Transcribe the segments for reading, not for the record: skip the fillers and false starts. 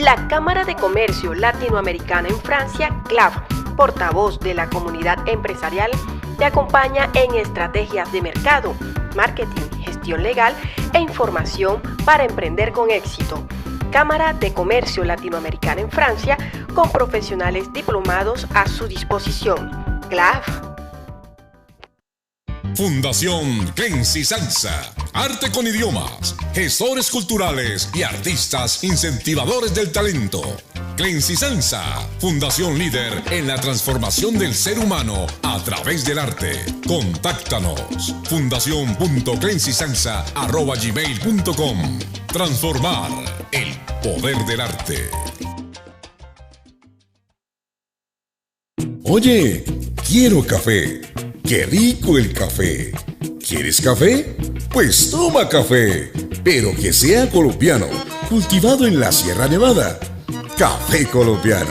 La Cámara de Comercio Latinoamericana en Francia, CLAF, portavoz de la comunidad empresarial, te acompaña en estrategias de mercado, marketing, gestión legal e información para emprender con éxito. Cámara de Comercio Latinoamericana en Francia, con profesionales diplomados a su disposición. CLAF. Fundación Clency Sansa, arte con idiomas, gestores culturales y artistas incentivadores del talento. Clency Sansa, fundación líder en la transformación del ser humano a través del arte. Contáctanos, fundacion.clencysansa@gmail.com. Transformar el poder del arte. Oye, quiero café. ¡Qué rico el café! ¿Quieres café? Pues toma café, pero que sea colombiano, cultivado en la Sierra Nevada. Café colombiano.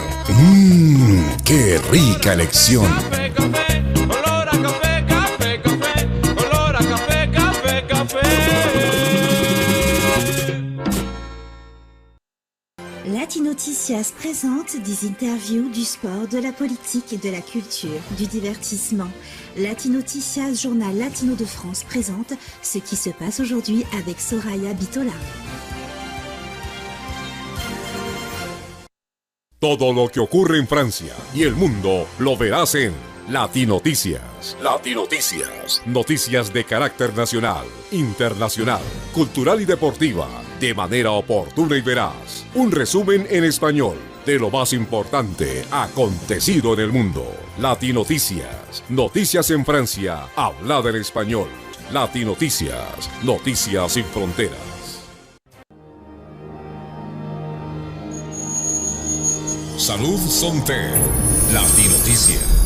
¡Qué rica elección! Café, café, olor a café, café, café, olor a café, café, café. Latinoticias présente des interviews du sport, de la politique et de la culture, du divertissement. Latinoticias, journal latino de France, présente ce qui se passe aujourd'hui avec Soraya Bitola. Todo lo que ocurre en Francia y el mundo lo verás en Latinoticias. Latinoticias. Noticias de carácter nacional, internacional, cultural y deportiva, de manera oportuna y veraz. Un resumen en español de lo más importante acontecido en el mundo. Latinoticias. Noticias en Francia, hablada en español. Latinoticias. Noticias sin fronteras. Salud Santé. Latinoticias.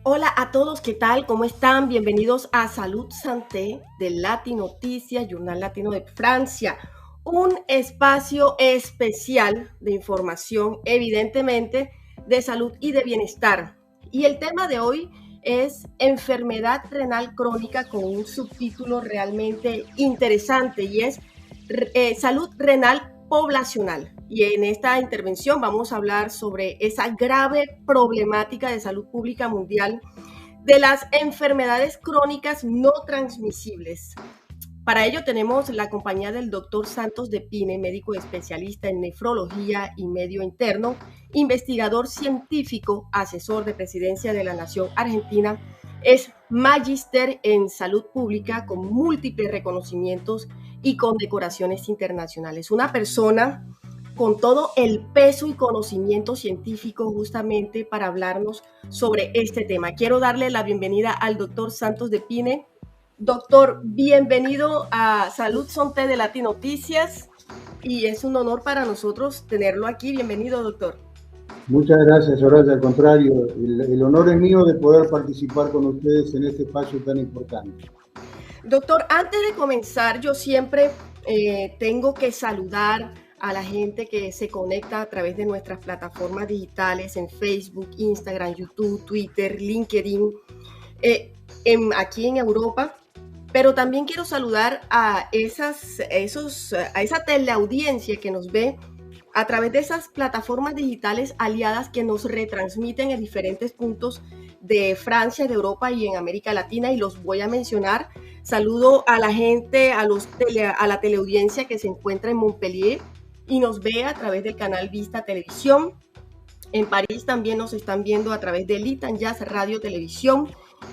Hola a todos, ¿qué tal? ¿Cómo están? Bienvenidos a Salud Santé de Latinoticias, Journal Latino de Francia. Un espacio especial de información, evidentemente, de salud y de bienestar. Y el tema de hoy es enfermedad renal crónica, con un subtítulo realmente interesante, y es salud renal poblacional. Y en esta intervención vamos a hablar sobre esa grave problemática de salud pública mundial de las enfermedades crónicas no transmisibles. Para ello tenemos la compañía del doctor Santos de Pine, médico especialista en nefrología y medio interno, investigador científico, asesor de Presidencia de la Nación Argentina, es magíster en salud pública con múltiples reconocimientos y condecoraciones internacionales. Una persona con todo el peso y conocimiento científico justamente para hablarnos sobre este tema. Quiero darle la bienvenida al doctor Santos de Pine. Doctor, bienvenido a Salud Santé de Latinoticias, y es un honor para nosotros tenerlo aquí. Bienvenido, doctor. Muchas gracias, Soraya. Al contrario, el honor es mío de poder participar con ustedes en este espacio tan importante. Doctor, antes de comenzar, yo siempre tengo que saludar a la gente que se conecta a través de nuestras plataformas digitales en Facebook, Instagram, YouTube, Twitter, LinkedIn, aquí en Europa. Pero también quiero saludar a esa teleaudiencia que nos ve a través de esas plataformas digitales aliadas que nos retransmiten en diferentes puntos de Francia, de Europa y en América Latina, y los voy a mencionar. Saludo a la gente, a la teleaudiencia que se encuentra en Montpellier y nos ve a través del canal Vista Televisión. En París también nos están viendo a través de Litan Jazz Radio Televisión.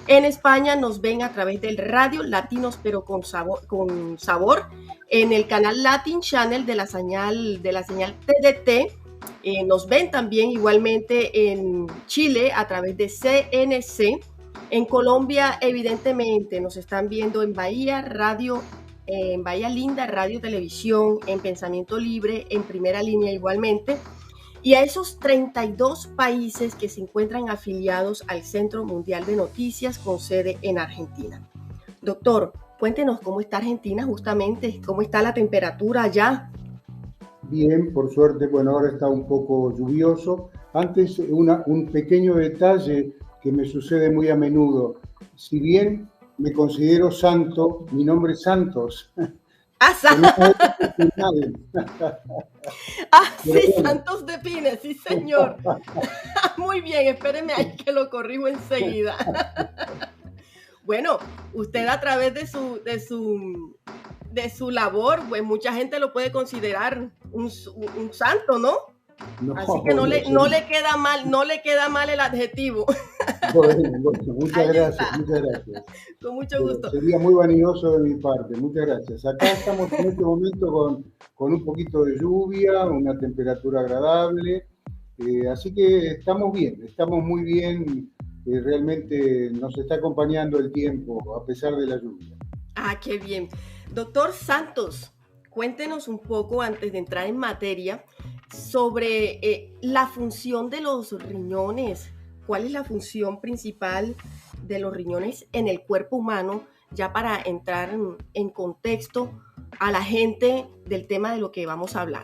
En España nos ven a través del radio Latinos pero con sabor, en el canal Latin Channel de la señal TDT. Nos ven también igualmente en Chile a través de CNC. En Colombia, evidentemente, nos están viendo en Bahía Radio, en Bahía Linda Radio Televisión, en Pensamiento Libre, en Primera Línea igualmente. Y a esos 32 países que se encuentran afiliados al Centro Mundial de Noticias con sede en Argentina. Doctor, cuéntenos cómo está Argentina justamente, cómo está la temperatura allá. Bien, por suerte, bueno, ahora está un poco lluvioso. Antes, un pequeño detalle que me sucede muy a menudo. Si bien me considero santo, mi nombre es Santos. Sí, Santos de Pines, sí, señor. Muy bien, espéreme ahí que lo corrijo enseguida. Bueno, usted a través de su labor, pues mucha gente lo puede considerar un santo, ¿no? Así que no le queda mal el adjetivo. Bueno, muchas gracias. Con mucho gusto. Sería muy vanidoso de mi parte, muchas gracias. Acá estamos en este momento con un poquito de lluvia, una temperatura agradable, así que estamos muy bien, realmente nos está acompañando el tiempo a pesar de la lluvia. Ah, qué bien. Doctor Santos, cuéntenos un poco antes de entrar en materia sobre la función de los riñones. ¿Cuál es la función principal de los riñones en el cuerpo humano? Ya para entrar en contexto a la gente del tema de lo que vamos a hablar.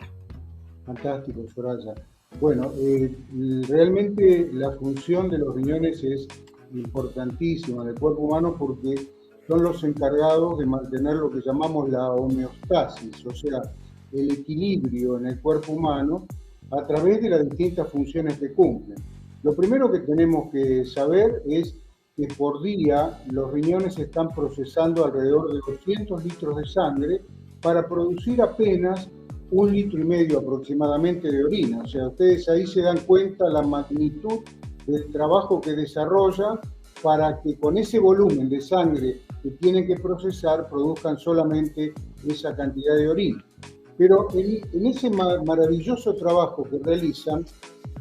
Fantástico, Soraya. Bueno, realmente la función de los riñones es importantísima en el cuerpo humano porque son los encargados de mantener lo que llamamos la homeostasis, o sea, el equilibrio en el cuerpo humano a través de las distintas funciones que cumplen. Lo primero que tenemos que saber es que por día los riñones están procesando alrededor de 200 litros de sangre para producir apenas 1,5 litros aproximadamente de orina. O sea, ustedes ahí se dan cuenta la magnitud del trabajo que desarrolla para que con ese volumen de sangre que tienen que procesar produzcan solamente esa cantidad de orina. Pero en ese maravilloso trabajo que realizan,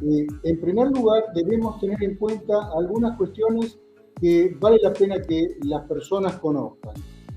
en primer lugar debemos tener en cuenta algunas cuestiones que vale la pena que las personas conozcan.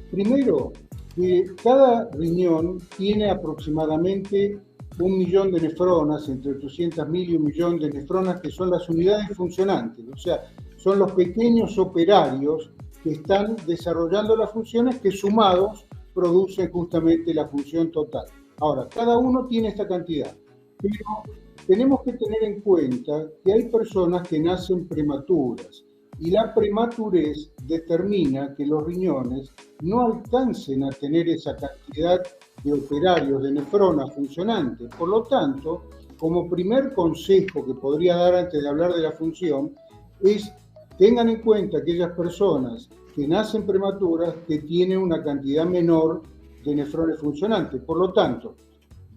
Primero, que cada riñón tiene aproximadamente 1 millón de nefronas, entre 800.000 y 1 millón de nefronas, que son las unidades funcionantes, o sea, son los pequeños operarios que están desarrollando las funciones que sumados producen justamente la función total. Ahora, cada uno tiene esta cantidad, pero tenemos que tener en cuenta que hay personas que nacen prematuras y la prematurez determina que los riñones no alcancen a tener esa cantidad de operarios, de nefronas funcionantes. Por lo tanto, como primer consejo que podría dar antes de hablar de la función, es tengan en cuenta aquellas personas que nacen prematuras que tienen una cantidad menor de nefrones funcionantes. Por lo tanto,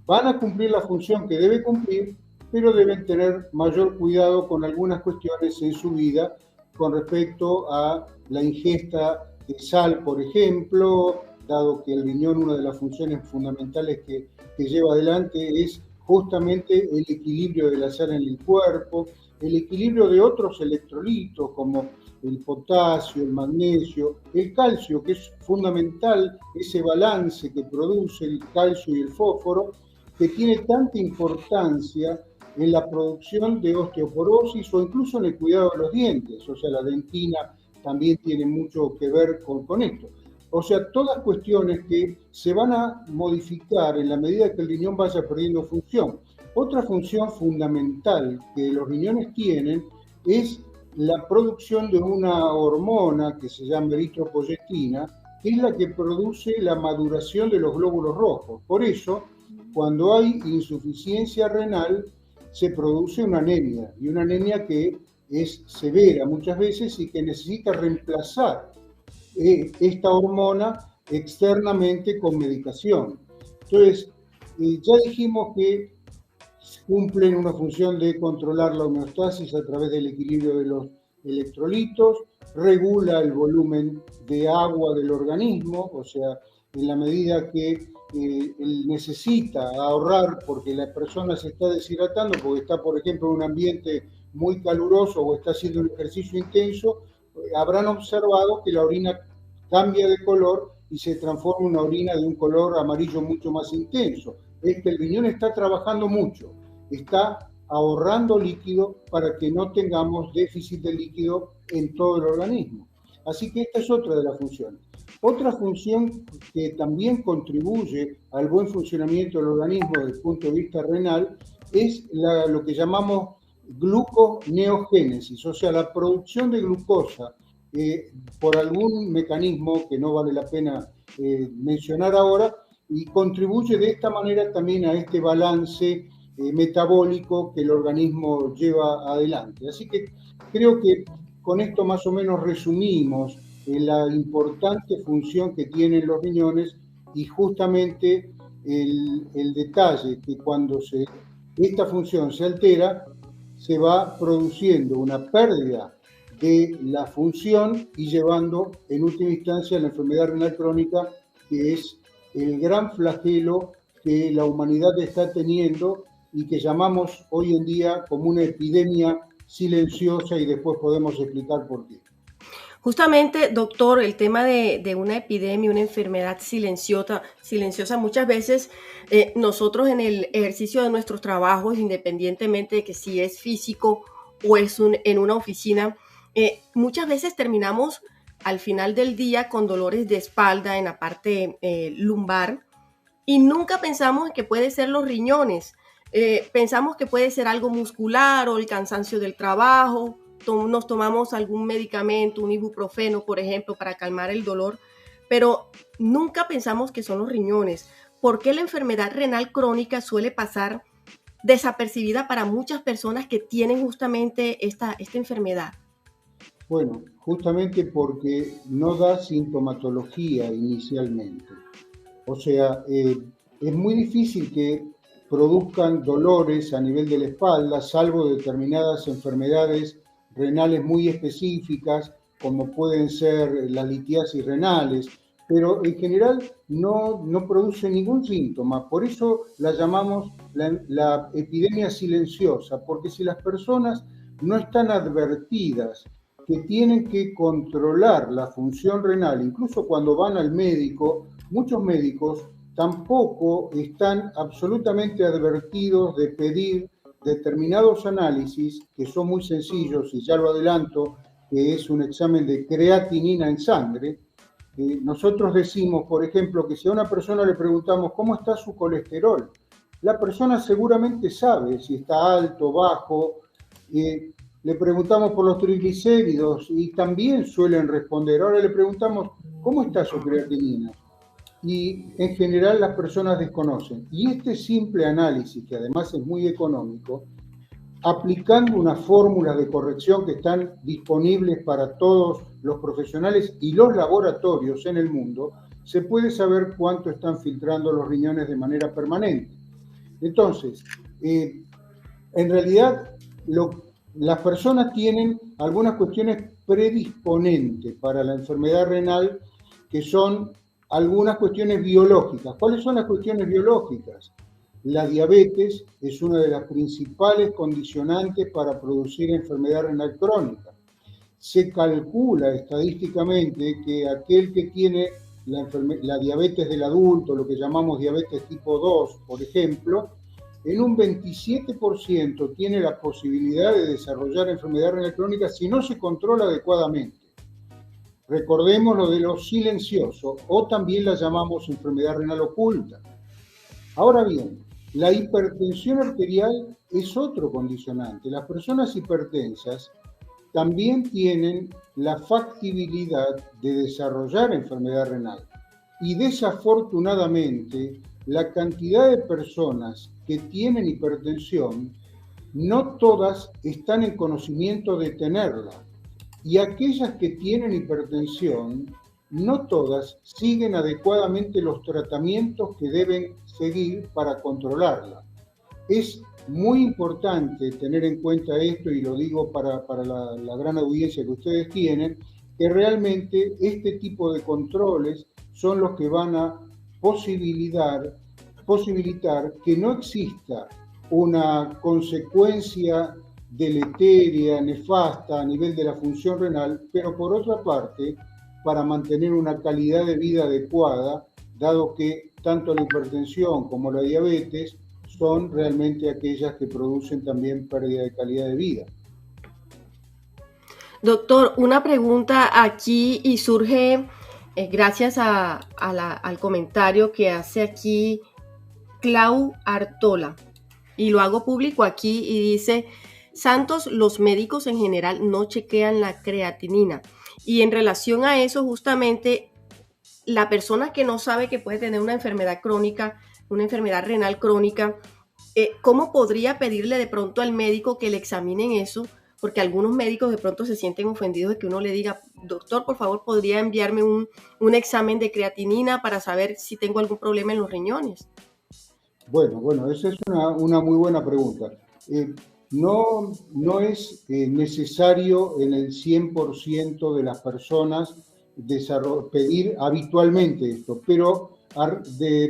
van a cumplir la función que debe cumplir, pero deben tener mayor cuidado con algunas cuestiones en su vida con respecto a la ingesta de sal, por ejemplo, dado que el riñón, una de las funciones fundamentales que lleva adelante es justamente el equilibrio de la sal en el cuerpo, el equilibrio de otros electrolitos como el potasio, el magnesio, el calcio, que es fundamental, ese balance que produce el calcio y el fósforo, que tiene tanta importancia en la producción de osteoporosis o incluso en el cuidado de los dientes. O sea, la dentina también tiene mucho que ver con esto. O sea, todas cuestiones que se van a modificar en la medida que el riñón vaya perdiendo función. Otra función fundamental que los riñones tienen es la producción de una hormona que se llama eritropoyetina, que es la que produce la maduración de los glóbulos rojos. Por eso, cuando hay insuficiencia renal, se produce una anemia, y una anemia que es severa muchas veces y que necesita reemplazar esta hormona externamente con medicación. Entonces, ya dijimos que cumplen una función de controlar la homeostasis a través del equilibrio de los electrolitos, regula el volumen de agua del organismo, o sea, en la medida que él necesita ahorrar porque la persona se está deshidratando, porque está, por ejemplo, en un ambiente muy caluroso o está haciendo un ejercicio intenso, habrán observado que la orina cambia de color y se transforma en una orina de un color amarillo mucho más intenso. Es que el riñón está trabajando mucho, está ahorrando líquido para que no tengamos déficit de líquido en todo el organismo. Así que esta es otra de las funciones. Otra función que también contribuye al buen funcionamiento del organismo desde el punto de vista renal es lo que llamamos gluconeogénesis, o sea, la producción de glucosa por algún mecanismo que no vale la pena mencionar ahora, y contribuye de esta manera también a este balance metabólico que el organismo lleva adelante. Así que creo que con esto más o menos resumimos la importante función que tienen los riñones y justamente el detalle que cuando esta función se altera, se va produciendo una pérdida de la función y llevando en última instancia a la enfermedad renal crónica, que es el gran flagelo que la humanidad está teniendo y que llamamos hoy en día como una epidemia silenciosa, y después podemos explicar por qué. Justamente, doctor, el tema de una epidemia, una enfermedad silenciosa muchas veces nosotros en el ejercicio de nuestros trabajos, independientemente de que si es físico o es en una oficina, muchas veces terminamos al final del día con dolores de espalda en la parte lumbar y nunca pensamos que puede ser los riñones. Pensamos que puede ser algo muscular o el cansancio del trabajo. Nos tomamos algún medicamento, un ibuprofeno, por ejemplo, para calmar el dolor, pero nunca pensamos que son los riñones. ¿Por qué la enfermedad renal crónica suele pasar desapercibida para muchas personas que tienen justamente esta enfermedad? Bueno, justamente porque no da sintomatología inicialmente. O sea, es muy difícil que produzcan dolores a nivel de la espalda, salvo determinadas enfermedades renales muy específicas, como pueden ser las litiasis renales, pero en general no produce ningún síntoma. Por eso la llamamos la epidemia silenciosa, porque si las personas no están advertidas que tienen que controlar la función renal, incluso cuando van al médico, muchos médicos tampoco están absolutamente advertidos de pedir determinados análisis que son muy sencillos, y ya lo adelanto, que es un examen de creatinina en sangre. Nosotros decimos, por ejemplo, que si a una persona le preguntamos cómo está su colesterol, la persona seguramente sabe si está alto, bajo. Le preguntamos por los triglicéridos y también suelen responder. Ahora le preguntamos cómo está su creatinina, y en general las personas desconocen. Y este simple análisis, que además es muy económico, aplicando unas fórmulas de corrección que están disponibles para todos los profesionales y los laboratorios en el mundo, se puede saber cuánto están filtrando los riñones de manera permanente. Entonces, en realidad, las personas tienen algunas cuestiones predisponentes para la enfermedad renal, que son algunas cuestiones biológicas. ¿Cuáles son las cuestiones biológicas? La diabetes es una de las principales condicionantes para producir enfermedad renal crónica. Se calcula estadísticamente que aquel que tiene la diabetes del adulto, lo que llamamos diabetes tipo 2, por ejemplo, en un 27% tiene la posibilidad de desarrollar enfermedad renal crónica si no se controla adecuadamente. Recordemos lo de lo silencioso, o también la llamamos enfermedad renal oculta. Ahora bien, la hipertensión arterial es otro condicionante. Las personas hipertensas también tienen la factibilidad de desarrollar enfermedad renal. Y desafortunadamente, la cantidad de personas que tienen hipertensión, no todas están en conocimiento de tenerla. Y aquellas que tienen hipertensión, no todas siguen adecuadamente los tratamientos que deben seguir para controlarla. Es muy importante tener en cuenta esto, y lo digo para la gran audiencia que ustedes tienen, que realmente este tipo de controles son los que van a posibilitar que no exista una consecuencia deletérea, nefasta a nivel de la función renal, pero por otra parte, para mantener una calidad de vida adecuada, dado que tanto la hipertensión como la diabetes son realmente aquellas que producen también pérdida de calidad de vida. Doctor, una pregunta aquí y surge gracias al comentario que hace aquí Clau Artola, y lo hago público aquí y dice: Santos, los médicos en general no chequean la creatinina. Y en relación a eso, justamente, la persona que no sabe que puede tener una enfermedad crónica, una enfermedad renal crónica, ¿cómo podría pedirle de pronto al médico que le examinen eso? Porque algunos médicos de pronto se sienten ofendidos de que uno le diga, doctor, por favor, ¿podría enviarme un examen de creatinina para saber si tengo algún problema en los riñones? Bueno, esa es una muy buena pregunta. No es necesario en el 100% de las personas pedir habitualmente esto, pero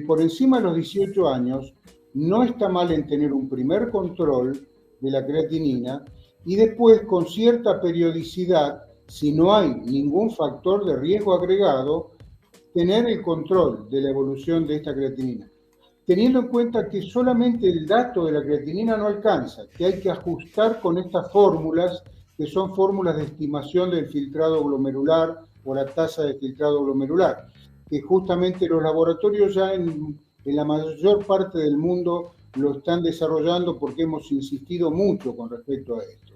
por encima de los 18 años no está mal en tener un primer control de la creatinina y después con cierta periodicidad, si no hay ningún factor de riesgo agregado, tener el control de la evolución de esta creatinina, teniendo en cuenta que solamente el dato de la creatinina no alcanza, que hay que ajustar con estas fórmulas, que son fórmulas de estimación del filtrado glomerular o la tasa de filtrado glomerular, que justamente los laboratorios ya en la mayor parte del mundo lo están desarrollando porque hemos insistido mucho con respecto a esto.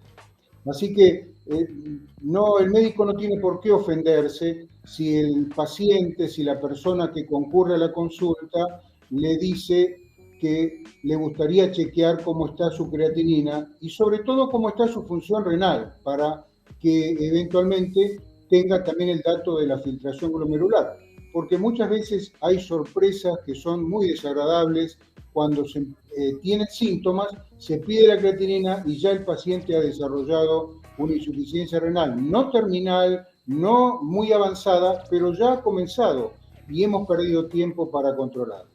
Así que el médico no tiene por qué ofenderse si el paciente, si la persona que concurre a la consulta le dice que le gustaría chequear cómo está su creatinina y sobre todo cómo está su función renal para que eventualmente tenga también el dato de la filtración glomerular, porque muchas veces hay sorpresas que son muy desagradables cuando se tienen síntomas, se pide la creatinina y ya el paciente ha desarrollado una insuficiencia renal no terminal, no muy avanzada, pero ya ha comenzado y hemos perdido tiempo para controlarlo.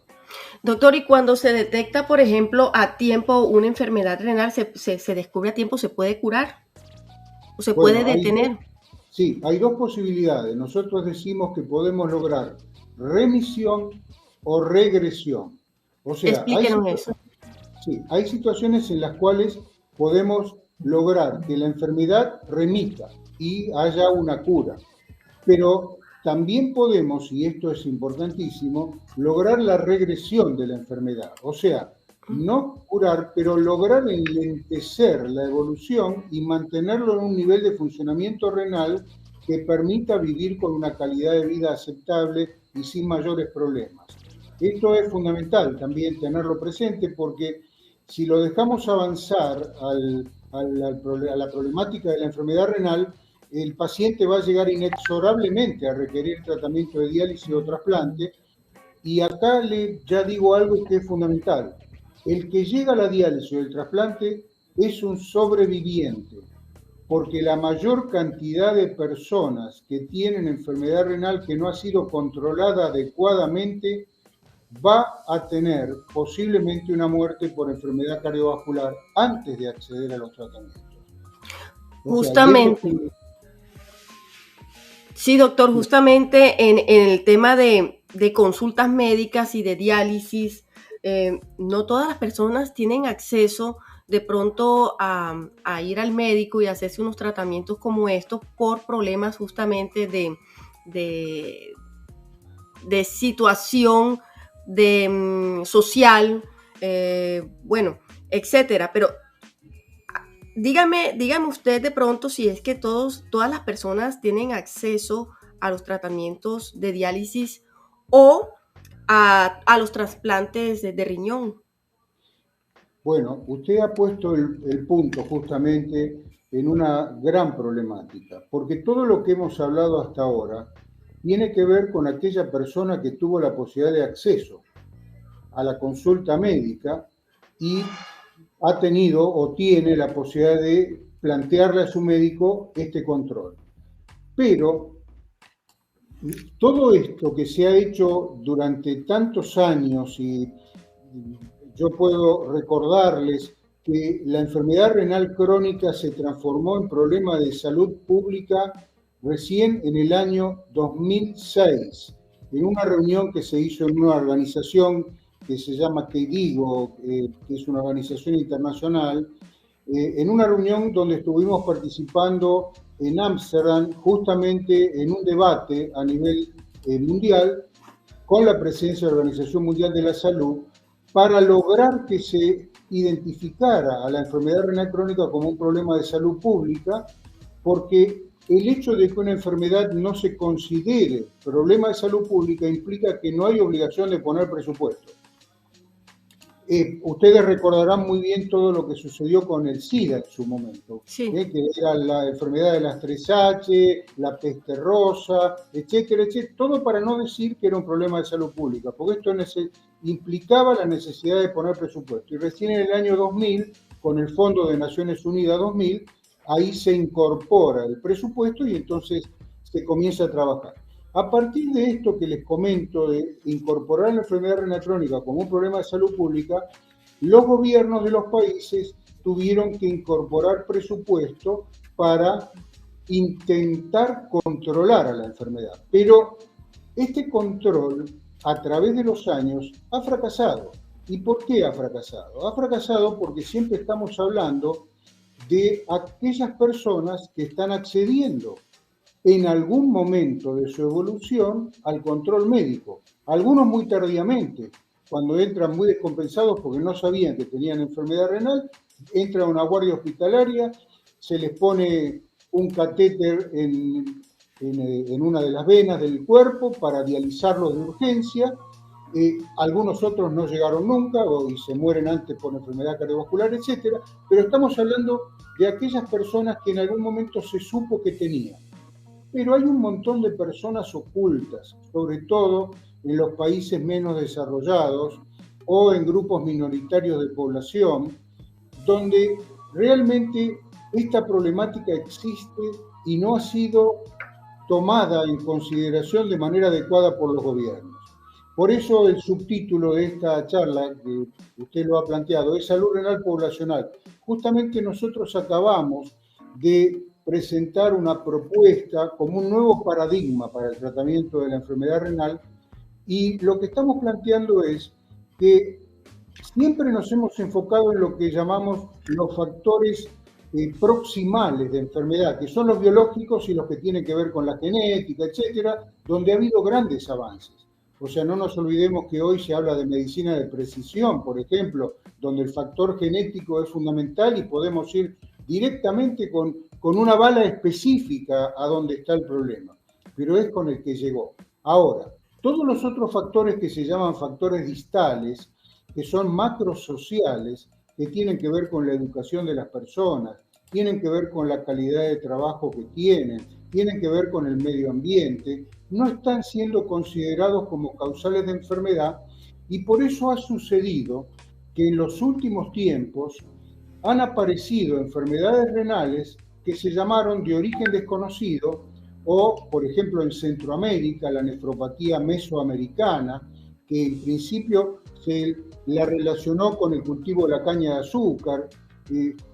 Doctor, y cuando se detecta, por ejemplo, a tiempo una enfermedad renal, se descubre a tiempo, ¿se puede curar? ¿O se puede detener? Sí, hay dos posibilidades. Nosotros decimos que podemos lograr remisión o regresión. O sea, explíquenos eso. Sí, hay situaciones en las cuales podemos lograr que la enfermedad remita y haya una cura. Pero también podemos, y esto es importantísimo, lograr la regresión de la enfermedad. O sea, no curar, pero lograr enlentecer la evolución y mantenerlo en un nivel de funcionamiento renal que permita vivir con una calidad de vida aceptable y sin mayores problemas. Esto es fundamental también tenerlo presente porque si lo dejamos avanzar a la problemática de la enfermedad renal, el paciente va a llegar inexorablemente a requerir tratamiento de diálisis o trasplante. Y acá ya digo algo que es fundamental. El que llega a la diálisis o el trasplante es un sobreviviente, porque la mayor cantidad de personas que tienen enfermedad renal que no ha sido controlada adecuadamente va a tener posiblemente una muerte por enfermedad cardiovascular antes de acceder a los tratamientos. Justamente. Sí, doctor, justamente en el tema de consultas médicas y de diálisis, no todas las personas tienen acceso de pronto a ir al médico y hacerse unos tratamientos como estos por problemas justamente de situación social, bueno, etcétera. Pero dígame usted de pronto si es que todas las personas tienen acceso a los tratamientos de diálisis o a los trasplantes de riñón. Bueno, usted ha puesto el punto justamente en una gran problemática, porque todo lo que hemos hablado hasta ahora tiene que ver con aquella persona que tuvo la posibilidad de acceso a la consulta médica y ha tenido o tiene la posibilidad de plantearle a su médico este control. Pero todo esto que se ha hecho durante tantos años, y yo puedo recordarles que la enfermedad renal crónica se transformó en problema de salud pública recién en el año 2006, en una reunión que se hizo en una organización que se llama KDIGO, que es una organización internacional, en una reunión donde estuvimos participando en Ámsterdam, justamente en un debate a nivel mundial, con la presencia de la Organización Mundial de la Salud, para lograr que se identificara a la enfermedad renal crónica como un problema de salud pública, porque el hecho de que una enfermedad no se considere problema de salud pública implica que no hay obligación de poner presupuesto. Ustedes recordarán muy bien todo lo que sucedió con el SIDA en su momento, Sí. que era la enfermedad de las 3H, la peste rosa, etcétera, etcétera, todo para no decir que era un problema de salud pública, porque esto implicaba la necesidad de poner presupuesto. Y recién en el año 2000, con el Fondo de Naciones Unidas 2000, ahí se incorpora el presupuesto y entonces se comienza a trabajar. A partir de esto que les comento, de incorporar la enfermedad renal crónica como un problema de salud pública, los gobiernos de los países tuvieron que incorporar presupuesto para intentar controlar a la enfermedad. Pero este control, a través de los años, ha fracasado. ¿Y por qué ha fracasado? Ha fracasado porque siempre estamos hablando de aquellas personas que están accediendo en algún momento de su evolución al control médico. Algunos muy tardíamente, cuando entran muy descompensados porque no sabían que tenían enfermedad renal, entran a una guardia hospitalaria, se les pone un catéter en una de las venas del cuerpo para dializarlos de urgencia. Algunos otros no llegaron nunca y se mueren antes por enfermedad cardiovascular, etc. Pero estamos hablando de aquellas personas que en algún momento se supo que tenían. Pero hay un montón de personas ocultas, sobre todo en los países menos desarrollados o en grupos minoritarios de población, donde realmente esta problemática existe y no ha sido tomada en consideración de manera adecuada por los gobiernos. Por eso el subtítulo de esta charla, que usted lo ha planteado, es Salud Renal Poblacional. Justamente nosotros acabamos de presentar una propuesta como un nuevo paradigma para el tratamiento de la enfermedad renal, y lo que estamos planteando es que siempre nos hemos enfocado en lo que llamamos los factores proximales de enfermedad, que son los biológicos y los que tienen que ver con la genética, etcétera, donde ha habido grandes avances. O sea, no nos olvidemos que hoy se habla de medicina de precisión, por ejemplo, donde el factor genético es fundamental y podemos ir directamente con una bala específica a donde está el problema, pero es con el que llegó. Ahora, todos los otros factores que se llaman factores distales, que son macrosociales, que tienen que ver con la educación de las personas, tienen que ver con la calidad de trabajo que tienen que ver con el medio ambiente, no están siendo considerados como causales de enfermedad, y por eso ha sucedido que en los últimos tiempos han aparecido enfermedades renales que se llamaron de origen desconocido, o, por ejemplo, en Centroamérica, la nefropatía mesoamericana, que en principio se la relacionó con el cultivo de la caña de azúcar,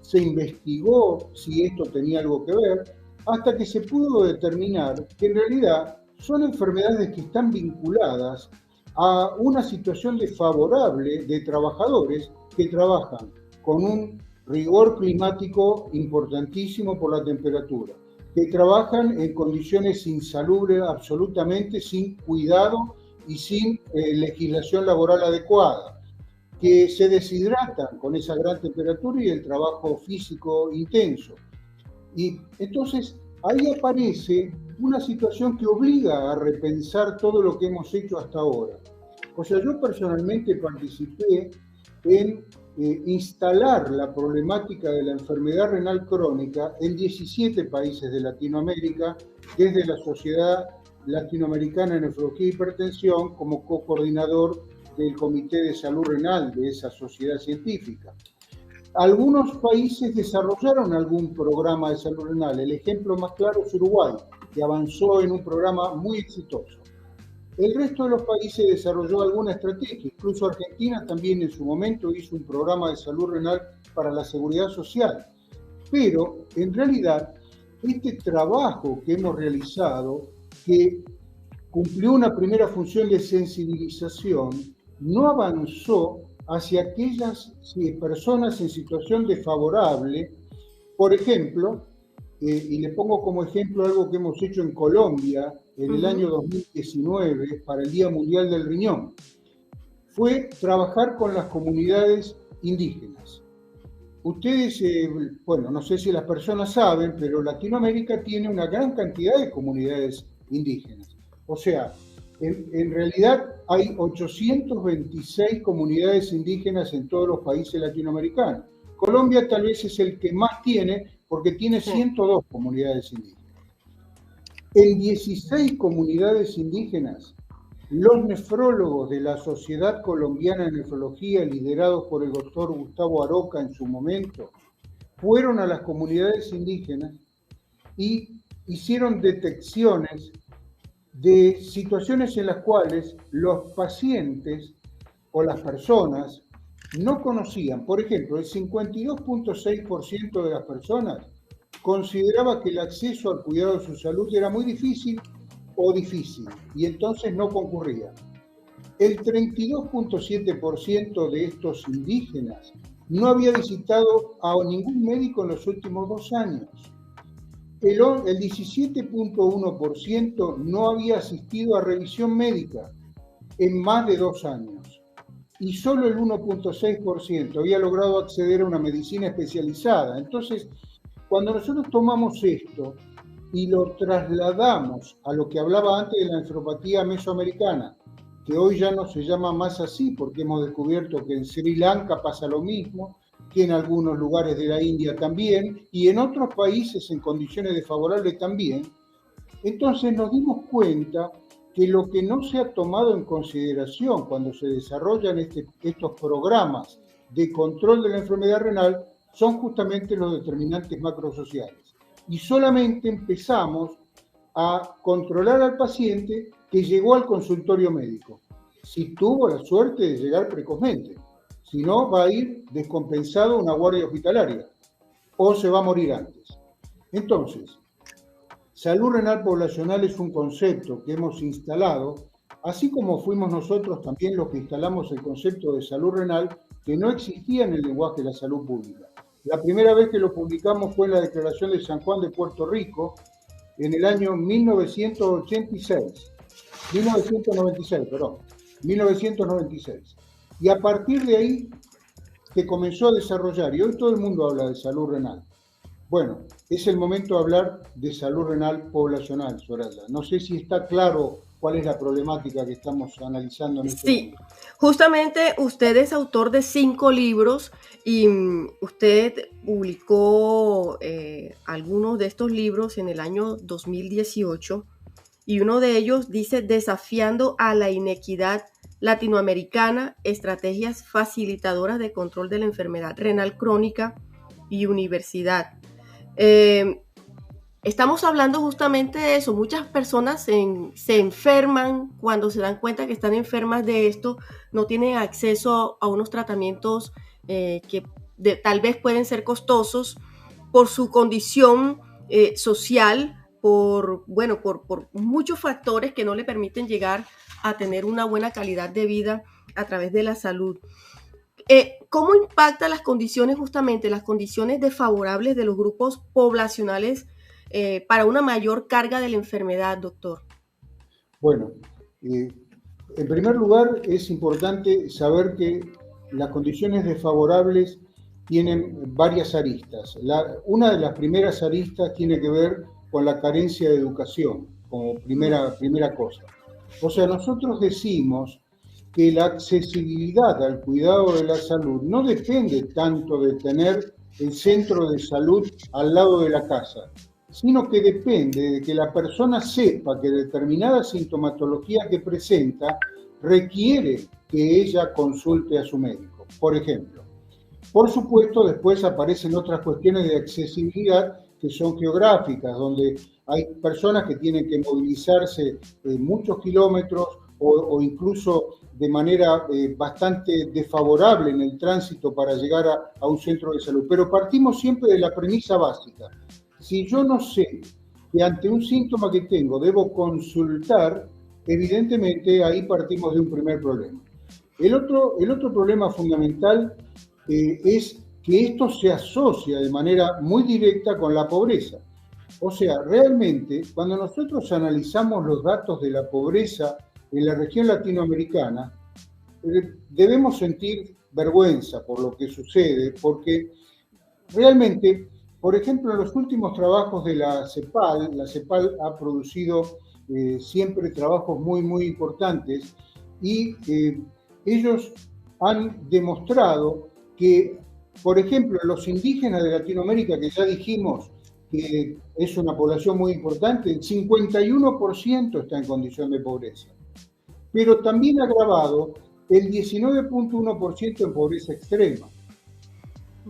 se investigó si esto tenía algo que ver, hasta que se pudo determinar que en realidad son enfermedades que están vinculadas a una situación desfavorable de trabajadores que trabajan con un rigor climático importantísimo por la temperatura, que trabajan en condiciones insalubres absolutamente, sin cuidado y sin legislación laboral adecuada, que se deshidratan con esa gran temperatura y el trabajo físico intenso. Y entonces ahí aparece una situación que obliga a repensar todo lo que hemos hecho hasta ahora. O sea, yo personalmente participé en instalar la problemática de la enfermedad renal crónica en 17 países de Latinoamérica, desde la Sociedad Latinoamericana de Nefrología y Hipertensión, como co-coordinador del Comité de Salud Renal de esa sociedad científica. Algunos países desarrollaron algún programa de salud renal. El ejemplo más claro es Uruguay, que avanzó en un programa muy exitoso. El resto de los países desarrolló alguna estrategia, incluso Argentina también en su momento hizo un programa de salud renal para la seguridad social. Pero, en realidad, este trabajo que hemos realizado, que cumplió una primera función de sensibilización, no avanzó hacia aquellas personas en situación desfavorable. Por ejemplo, y le pongo como ejemplo algo que hemos hecho en Colombia en el año 2019 para el Día Mundial del Riñón. fue trabajar con las comunidades indígenas. Ustedes, bueno, no sé si las personas saben, pero Latinoamérica tiene una gran cantidad de comunidades indígenas. O sea, en realidad hay 826 comunidades indígenas en todos los países latinoamericanos. Colombia tal vez es el que más tiene, porque tiene 102 comunidades indígenas. En 16 comunidades indígenas, los nefrólogos de la Sociedad Colombiana de Nefrología, liderados por el doctor Gustavo Aroca en su momento, fueron a las comunidades indígenas y hicieron detecciones de situaciones en las cuales los pacientes o las personas no conocían. Por ejemplo, el 52.6% de las personas consideraba que el acceso al cuidado de su salud era muy difícil o difícil, y entonces no concurría. El 32.7% de estos indígenas no había visitado a ningún médico en los últimos 2 años. El 17.1% no había asistido a revisión médica en más de 2 años. Y solo el 1.6% había logrado acceder a una medicina especializada. Entonces, cuando nosotros tomamos esto y lo trasladamos a lo que hablaba antes de la nefropatía mesoamericana, que hoy ya no se llama más así, porque hemos descubierto que en Sri Lanka pasa lo mismo, que en algunos lugares de la India también, y en otros países en condiciones desfavorables también. Entonces nos dimos cuenta que lo que no se ha tomado en consideración cuando se desarrollan estos programas de control de la enfermedad renal son justamente los determinantes macrosociales. Y solamente empezamos a controlar al paciente que llegó al consultorio médico, si tuvo la suerte de llegar precozmente. Si no, va a ir descompensado a una guardia hospitalaria o se va a morir antes. Entonces, salud renal poblacional es un concepto que hemos instalado, así como fuimos nosotros también los que instalamos el concepto de salud renal, que no existía en el lenguaje de la salud pública. La primera vez que lo publicamos fue en la Declaración de San Juan de Puerto Rico, en el año 1996. Y a partir de ahí se comenzó a desarrollar, y hoy todo el mundo habla de salud renal. Bueno, es el momento de hablar de salud renal poblacional, Soraya. No sé si está claro cuál es la problemática que estamos analizando en este momento. Justamente usted es autor de 5 libros y usted publicó algunos de estos libros en el año 2018 y uno de ellos dice Desafiando a la inequidad latinoamericana, estrategias facilitadoras de control de la enfermedad renal crónica y universidad. Estamos hablando justamente de eso. Muchas personas se enferman cuando se dan cuenta que están enfermas de esto, no tienen acceso a unos tratamientos que tal vez pueden ser costosos por su condición social, por muchos factores que no le permiten llegar a tener una buena calidad de vida a través de la salud. ¿Cómo impactan las condiciones, justamente las condiciones desfavorables de los grupos poblacionales para una mayor carga de la enfermedad, doctor? Bueno, en primer lugar es importante saber que las condiciones desfavorables tienen varias aristas. Una de las primeras aristas tiene que ver con la carencia de educación, como primera cosa. O sea, nosotros decimos que la accesibilidad al cuidado de la salud no depende tanto de tener el centro de salud al lado de la casa, sino que depende de que la persona sepa que determinada sintomatología que presenta requiere que ella consulte a su médico, por ejemplo. Por supuesto, después aparecen otras cuestiones de accesibilidad que son geográficas, donde hay personas que tienen que movilizarse muchos kilómetros o incluso de manera bastante desfavorable en el tránsito para llegar a un centro de salud. Pero partimos siempre de la premisa básica. Si yo no sé que ante un síntoma que tengo debo consultar, evidentemente ahí partimos de un primer problema. El otro problema fundamental es que esto se asocia de manera muy directa con la pobreza. O sea, realmente, cuando nosotros analizamos los datos de la pobreza en la región latinoamericana, debemos sentir vergüenza por lo que sucede, porque realmente, por ejemplo, en los últimos trabajos de la CEPAL ha producido siempre trabajos muy, muy importantes y ellos han demostrado que, por ejemplo, los indígenas de Latinoamérica, que ya dijimos que es una población muy importante, el 51% está en condición de pobreza, pero también ha agravado el 19.1% en pobreza extrema.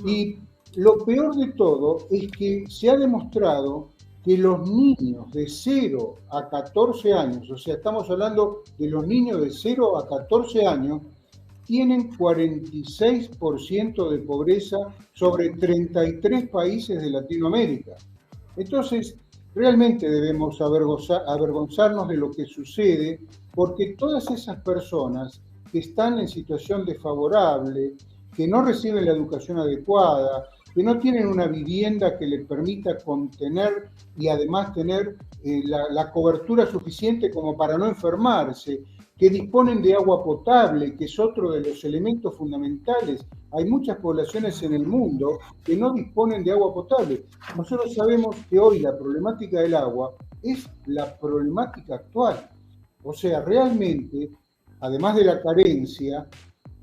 Y lo peor de todo es que se ha demostrado que los niños de 0 a 14 años, o sea, estamos hablando de los niños de 0 a 14 años, tienen 46% de pobreza sobre 33 países de Latinoamérica. Entonces, realmente debemos avergonzarnos de lo que sucede, porque todas esas personas que están en situación desfavorable, que no reciben la educación adecuada, que no tienen una vivienda que les permita contener y además tener la cobertura suficiente como para no enfermarse, que disponen de agua potable, que es otro de los elementos fundamentales. Hay muchas poblaciones en el mundo que no disponen de agua potable. Nosotros sabemos que hoy la problemática del agua es la problemática actual. O sea, realmente, además de la carencia,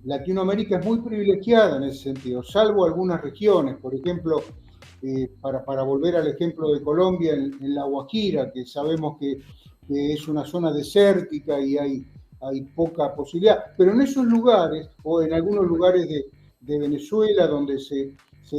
Latinoamérica es muy privilegiada en ese sentido, salvo algunas regiones, por ejemplo, para volver al ejemplo de Colombia, en La Guajira, que sabemos que es una zona desértica y hay poca posibilidad, pero en esos lugares, o en algunos lugares de Venezuela, donde se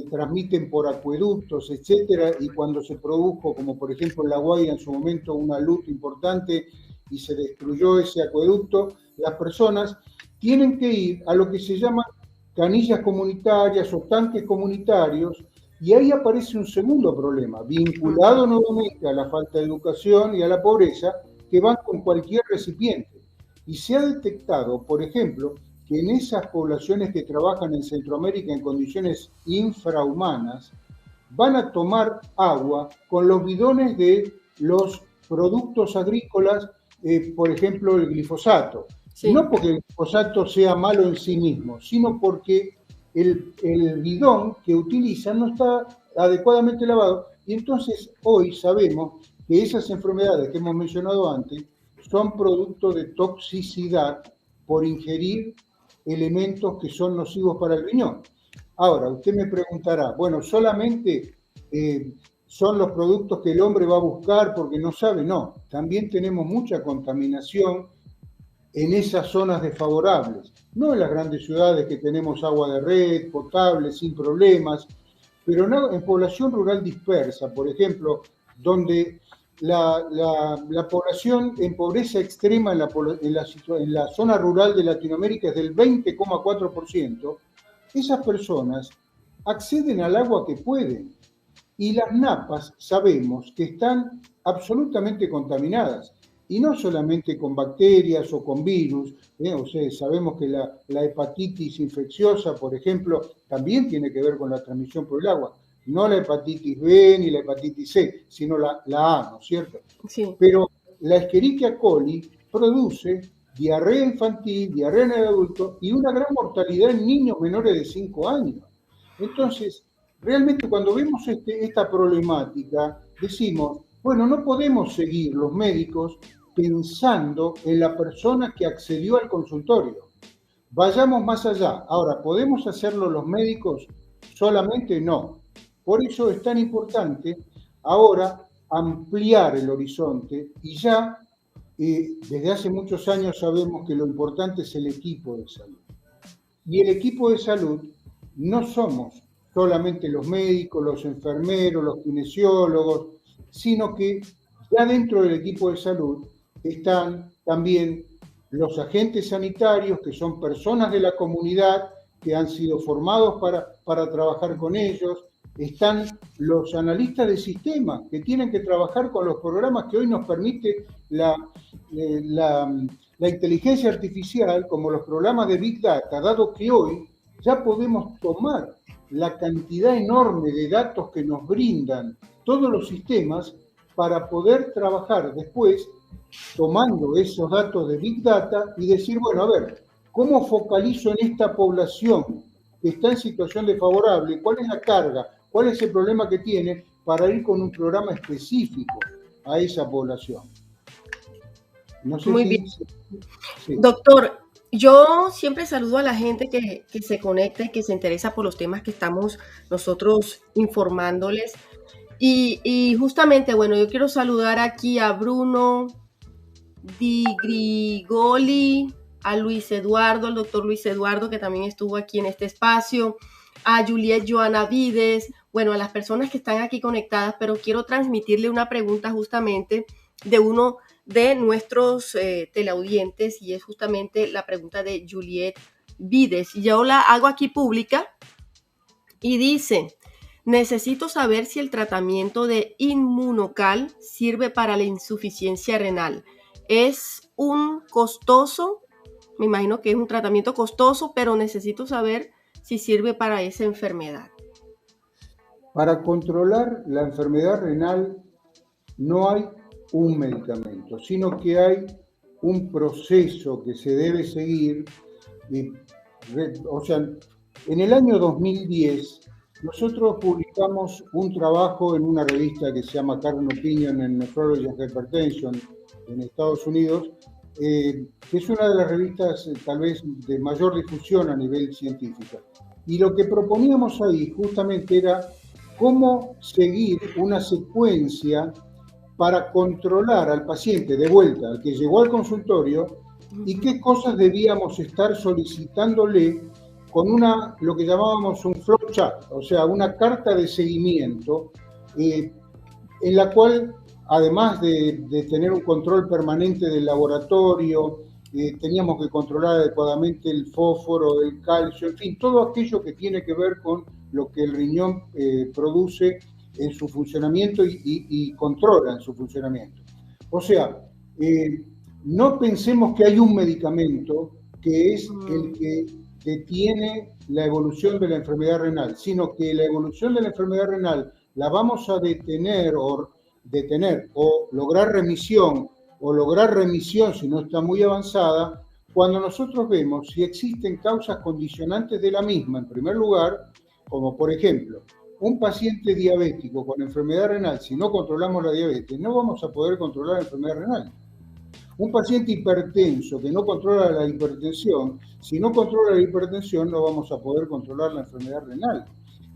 transmiten por acueductos, etcétera, y cuando se produjo, como por ejemplo en La Guaira en su momento, una luz importante y se destruyó ese acueducto, las personas tienen que ir a lo que se llaman canillas comunitarias o tanques comunitarios, y ahí aparece un segundo problema, vinculado nuevamente a la falta de educación y a la pobreza, que van con cualquier recipiente. Y se ha detectado, por ejemplo, que en esas poblaciones que trabajan en Centroamérica en condiciones infrahumanas, van a tomar agua con los bidones de los productos agrícolas, por ejemplo, el glifosato. Sí. No porque el glifosato sea malo en sí mismo, sino porque el bidón que utilizan no está adecuadamente lavado. Y entonces hoy sabemos que esas enfermedades que hemos mencionado antes son producto de toxicidad por ingerir elementos que son nocivos para el riñón. Ahora, usted me preguntará, bueno, ¿solamente son los productos que el hombre va a buscar porque no sabe? No, también tenemos mucha contaminación en esas zonas desfavorables, no en las grandes ciudades que tenemos agua de red, potable, sin problemas, pero en población rural dispersa, por ejemplo, donde la población en pobreza extrema en la zona rural de Latinoamérica es del 20,4%, esas personas acceden al agua que pueden, y las napas sabemos que están absolutamente contaminadas. Y no solamente con bacterias o con virus, o sea, sabemos que la hepatitis infecciosa, por ejemplo, también tiene que ver con la transmisión por el agua. No la hepatitis B ni la hepatitis C, sino la A, ¿no es cierto? Sí. Pero la Escherichia coli produce diarrea infantil, diarrea en el adulto y una gran mortalidad en niños menores de 5 años. Entonces, realmente cuando vemos esta problemática, decimos, bueno, no podemos seguir los médicos pensando en la persona que accedió al consultorio. Vayamos más allá. Ahora, ¿podemos hacerlo los médicos solamente? No. Por eso es tan importante ahora ampliar el horizonte y ya desde hace muchos años sabemos que lo importante es el equipo de salud. Y el equipo de salud no somos solamente los médicos, los enfermeros, los kinesiólogos, sino que ya dentro del equipo de salud están también los agentes sanitarios, que son personas de la comunidad que han sido formados para trabajar con ellos, están los analistas de sistemas que tienen que trabajar con los programas que hoy nos permite la inteligencia artificial, como los programas de Big Data, dado que hoy ya podemos tomar la cantidad enorme de datos que nos brindan todos los sistemas para poder trabajar después tomando esos datos de Big Data y decir, bueno, a ver, ¿cómo focalizo en esta población que está en situación desfavorable? ¿Cuál es la carga? ¿Cuál es el problema que tiene para ir con un programa específico a esa población? No sé Muy si... bien. Sí. Doctor, yo siempre saludo a la gente que se conecta y que se interesa por los temas que estamos nosotros informándoles. Y justamente, bueno, yo quiero saludar aquí a Bruno Di Grigoli, a Luis Eduardo, al doctor Luis Eduardo, que también estuvo aquí en este espacio, a Juliet Joana Vides, bueno, a las personas que están aquí conectadas, pero quiero transmitirle una pregunta justamente de uno de nuestros teleaudientes, y es justamente la pregunta de Juliet Vides. Yo la hago aquí pública y dice: necesito saber si el tratamiento de Inmunocal sirve para la insuficiencia renal. Es un costoso, me imagino que es un tratamiento costoso, pero necesito saber si sirve para esa enfermedad. Para controlar la enfermedad renal no hay un medicamento, sino que hay un proceso que se debe seguir. O sea, en el año 2010 nosotros publicamos un trabajo en una revista que se llama Current Opinion in Nephrology and Hypertension en Estados Unidos, que es una de las revistas tal vez de mayor difusión a nivel científico. Y lo que proponíamos ahí justamente era cómo seguir una secuencia para controlar al paciente de vuelta, al que llegó al consultorio, y qué cosas debíamos estar solicitándole con lo que llamábamos un flowchart, o sea, una carta de seguimiento, en la cual, además de tener un control permanente del laboratorio, teníamos que controlar adecuadamente el fósforo, el calcio, en fin, todo aquello que tiene que ver con lo que el riñón produce en su funcionamiento y controla en su funcionamiento. O sea, no pensemos que hay un medicamento que es el que detiene la evolución de la enfermedad renal, sino que la evolución de la enfermedad renal la vamos a detener o lograr remisión si no está muy avanzada, cuando nosotros vemos si existen causas condicionantes de la misma, en primer lugar, como por ejemplo, un paciente diabético con enfermedad renal, si no controlamos la diabetes, no vamos a poder controlar la enfermedad renal. Un paciente hipertenso que no controla la hipertensión, si no controla la hipertensión, no vamos a poder controlar la enfermedad renal.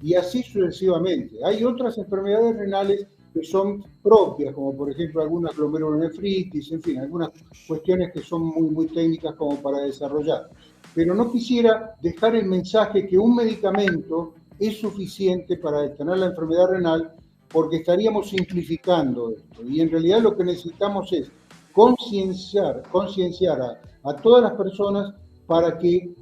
Y así sucesivamente. Hay otras enfermedades renales que son propias, como por ejemplo alguna glomerulonefritis, en fin, algunas cuestiones que son muy, muy técnicas como para desarrollar. Pero no quisiera dejar el mensaje que un medicamento es suficiente para detener la enfermedad renal, porque estaríamos simplificando esto. Y en realidad lo que necesitamos es concienciar a todas las personas para que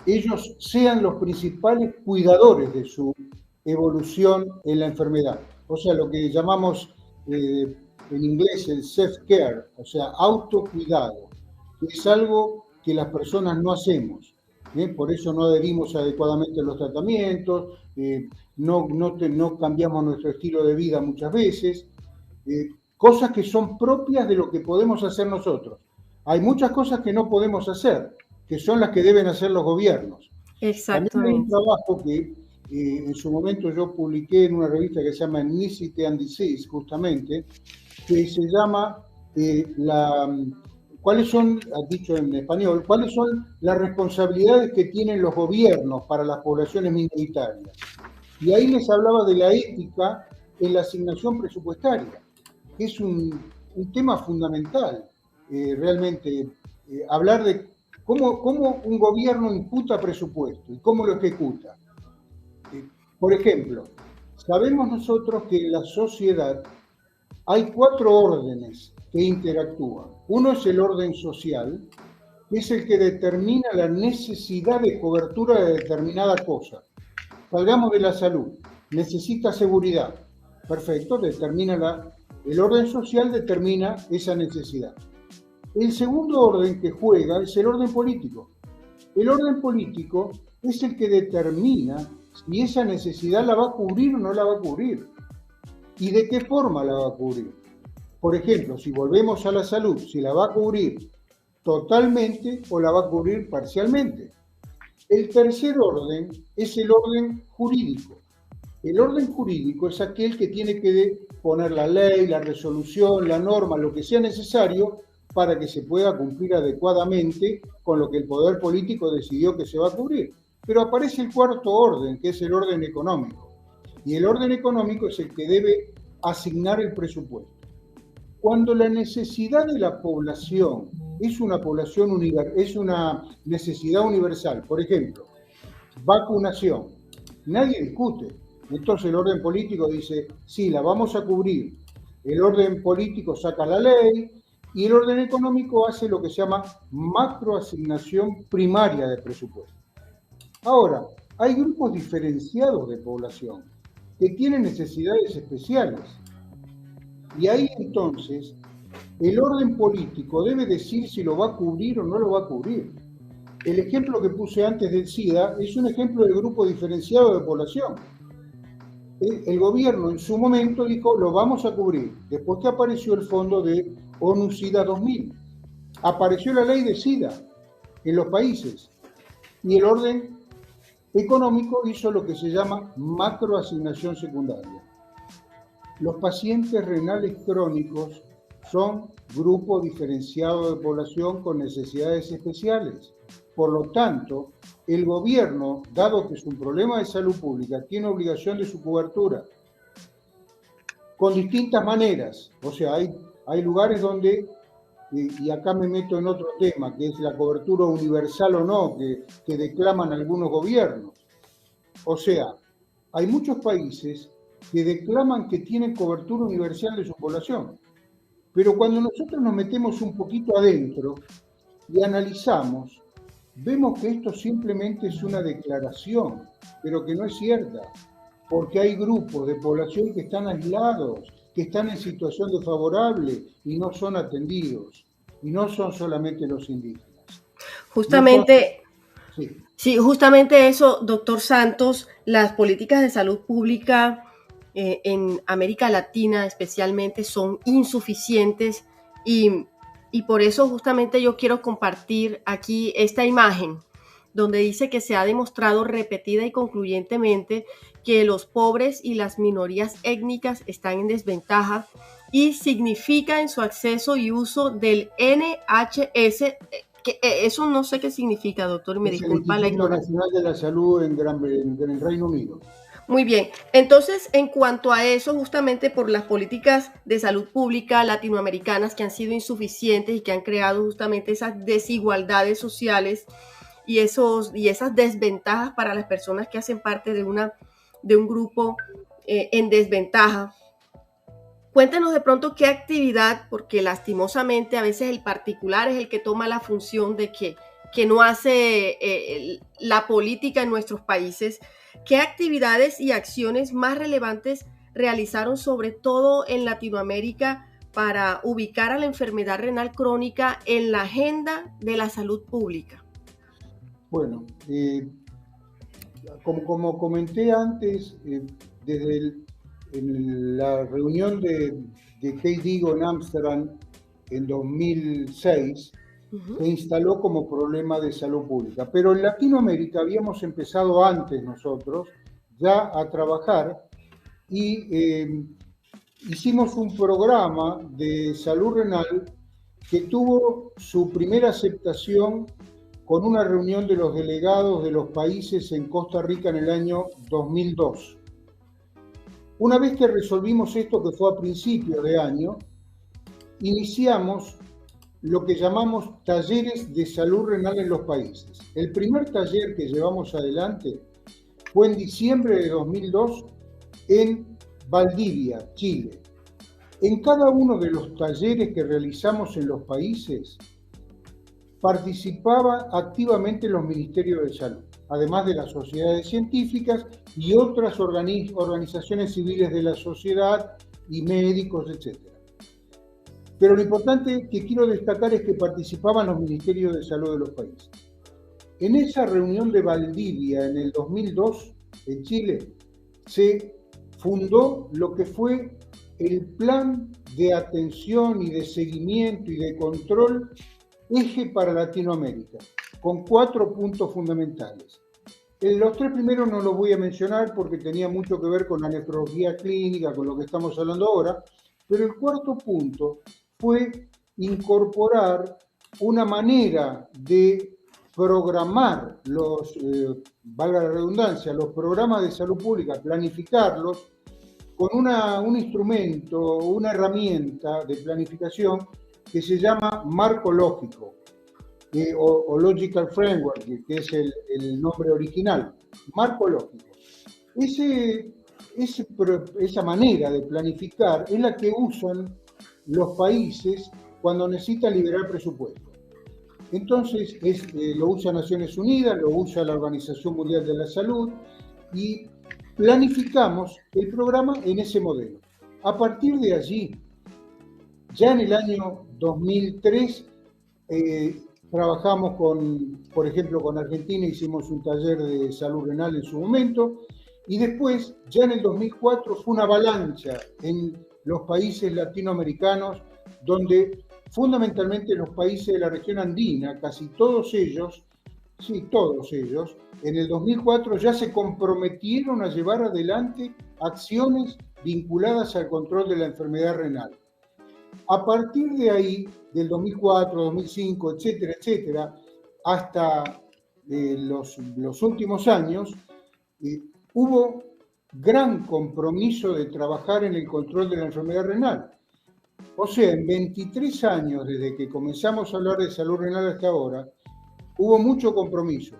ellos sean los principales cuidadores de su evolución en la enfermedad. O sea, lo que llamamos en inglés el self-care, o sea, autocuidado, que es algo que las personas no hacemos. Por eso no adherimos adecuadamente a los tratamientos, no cambiamos nuestro estilo de vida muchas veces, cosas que son propias de lo que podemos hacer nosotros. Hay muchas cosas que no podemos hacer, que son las que deben hacer los gobiernos. Exactamente. También hay un trabajo que en su momento yo publiqué en una revista que se llama Ethnicity and Disease, justamente, que se llama ¿cuáles son, dicho en español, cuáles son las responsabilidades que tienen los gobiernos para las poblaciones minoritarias? Y ahí les hablaba de la ética en la asignación presupuestaria, que es un tema fundamental, realmente, hablar de cómo un gobierno imputa presupuesto y cómo lo ejecuta. Por ejemplo, sabemos nosotros que en la sociedad hay 4 órdenes que interactúan. Uno es el orden social, que es el que determina la necesidad de cobertura de determinada cosa. Salgamos de la salud, necesita seguridad. Perfecto, el orden social determina esa necesidad. El segundo orden que juega es el orden político. El orden político es el que determina si esa necesidad la va a cubrir o no la va a cubrir. ¿Y de qué forma la va a cubrir? Por ejemplo, si volvemos a la salud, si la va a cubrir totalmente o la va a cubrir parcialmente. El tercer orden es el orden jurídico. El orden jurídico es aquel que tiene que poner la ley, la resolución, la norma, lo que sea necesario para que se pueda cumplir adecuadamente con lo que el poder político decidió que se va a cubrir. Pero aparece el cuarto orden, que es el orden económico. Y el orden económico es el que debe asignar el presupuesto. Cuando la necesidad de la población es una necesidad universal, por ejemplo, vacunación, nadie discute. Entonces el orden político dice, sí, la vamos a cubrir. El orden político saca la ley y el orden económico hace lo que se llama macroasignación primaria de presupuesto. Ahora, hay grupos diferenciados de población que tienen necesidades especiales. Y ahí entonces el orden político debe decir si lo va a cubrir o no lo va a cubrir. El ejemplo que puse antes del SIDA es un ejemplo de grupo diferenciado de población. El gobierno en su momento dijo, lo vamos a cubrir. Después que apareció el fondo de ONU-SIDA 2000, apareció la ley de SIDA en los países y el orden económico hizo lo que se llama macroasignación secundaria. Los pacientes renales crónicos son grupo diferenciado de población con necesidades especiales. Por lo tanto, el gobierno, dado que es un problema de salud pública, tiene obligación de su cobertura. Con distintas maneras. O sea, hay lugares donde, y acá me meto en otro tema, que es la cobertura universal o no, que declaman algunos gobiernos. O sea, hay muchos países que declaman que tienen cobertura universal de su población. Pero cuando nosotros nos metemos un poquito adentro y analizamos, vemos que esto simplemente es una declaración, pero que no es cierta, porque hay grupos de población que están aislados, que están en situación desfavorable y no son atendidos, y no son solamente los indígenas. Justamente, Sí. sí, justamente eso, doctor Santos, las políticas de salud pública en América Latina especialmente son insuficientes y por eso justamente yo quiero compartir aquí esta imagen donde dice que se ha demostrado repetida y concluyentemente que los pobres y las minorías étnicas están en desventaja y significa en su acceso y uso del NHS, que eso no sé qué significa, doctor, me disculpa la Instituto ignorancia. Nacional de la Salud en el Reino Unido. Muy bien, entonces en cuanto a eso, justamente por las políticas de salud pública latinoamericanas que han sido insuficientes y que han creado justamente esas desigualdades sociales y esas desventajas para las personas que hacen parte de un grupo en desventaja. Cuéntenos de pronto qué actividad, porque lastimosamente a veces el particular es el que toma la función de que no hace la política en nuestros países. ¿Qué actividades y acciones más relevantes realizaron, sobre todo en Latinoamérica, para ubicar a la enfermedad renal crónica en la agenda de la salud pública? Bueno, como comenté antes, desde en la reunión de KDIGO en Ámsterdam en 2006, se instaló como problema de salud pública. Pero en Latinoamérica habíamos empezado antes nosotros ya a trabajar y hicimos un programa de salud renal que tuvo su primera aceptación con una reunión de los delegados de los países en Costa Rica en el año 2002. Una vez que resolvimos esto, que fue a principios de año, iniciamos lo que llamamos talleres de salud renal en los países. El primer taller que llevamos adelante fue en diciembre de 2002 en Valdivia, Chile. En cada uno de los talleres que realizamos en los países participaban activamente los ministerios de salud, además de las sociedades científicas y otras organizaciones civiles de la sociedad y médicos, etc. Pero lo importante que quiero destacar es que participaban los ministerios de salud de los países. En esa reunión de Valdivia en el 2002, en Chile, se fundó lo que fue el plan de atención y de seguimiento y de control eje para Latinoamérica, con 4 puntos fundamentales. Los 3 primeros no los voy a mencionar porque tenía mucho que ver con la nefrología clínica, con lo que estamos hablando ahora, pero el 4º punto fue incorporar una manera de programar valga la redundancia, los programas de salud pública, planificarlos con un instrumento, una herramienta de planificación que se llama marco lógico, o Logical Framework, que es el nombre original, marco lógico. Esa manera de planificar es la que usan los países cuando necesitan liberar presupuesto. Entonces, lo usa Naciones Unidas, lo usa la Organización Mundial de la Salud, y planificamos el programa en ese modelo. A partir de allí, ya en el año 2003, trabajamos por ejemplo, con Argentina, hicimos un taller de salud renal en su momento, y después, ya en el 2004, fue una avalancha en los países latinoamericanos, donde fundamentalmente los países de la región andina, casi todos ellos, en el 2004 ya se comprometieron a llevar adelante acciones vinculadas al control de la enfermedad renal. A partir de ahí, del 2004, 2005, etcétera, etcétera, hasta los últimos años, hubo gran compromiso de trabajar en el control de la enfermedad renal. O sea, en 23 años desde que comenzamos a hablar de salud renal hasta ahora, hubo mucho compromiso,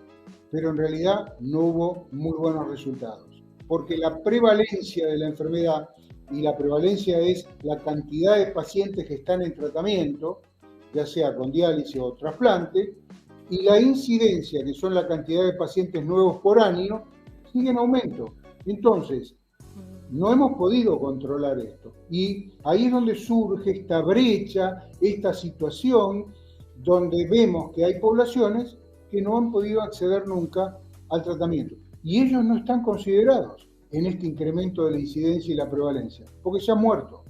pero en realidad no hubo muy buenos resultados, porque la prevalencia de la enfermedad, y la prevalencia es la cantidad de pacientes que están en tratamiento, ya sea con diálisis o trasplante, y la incidencia, que son la cantidad de pacientes nuevos por año, sigue en aumento. Entonces, no hemos podido controlar esto. Y ahí es donde surge esta brecha, esta situación, donde vemos que hay poblaciones que no han podido acceder nunca al tratamiento. Y ellos no están considerados en este incremento de la incidencia y la prevalencia, porque se han muerto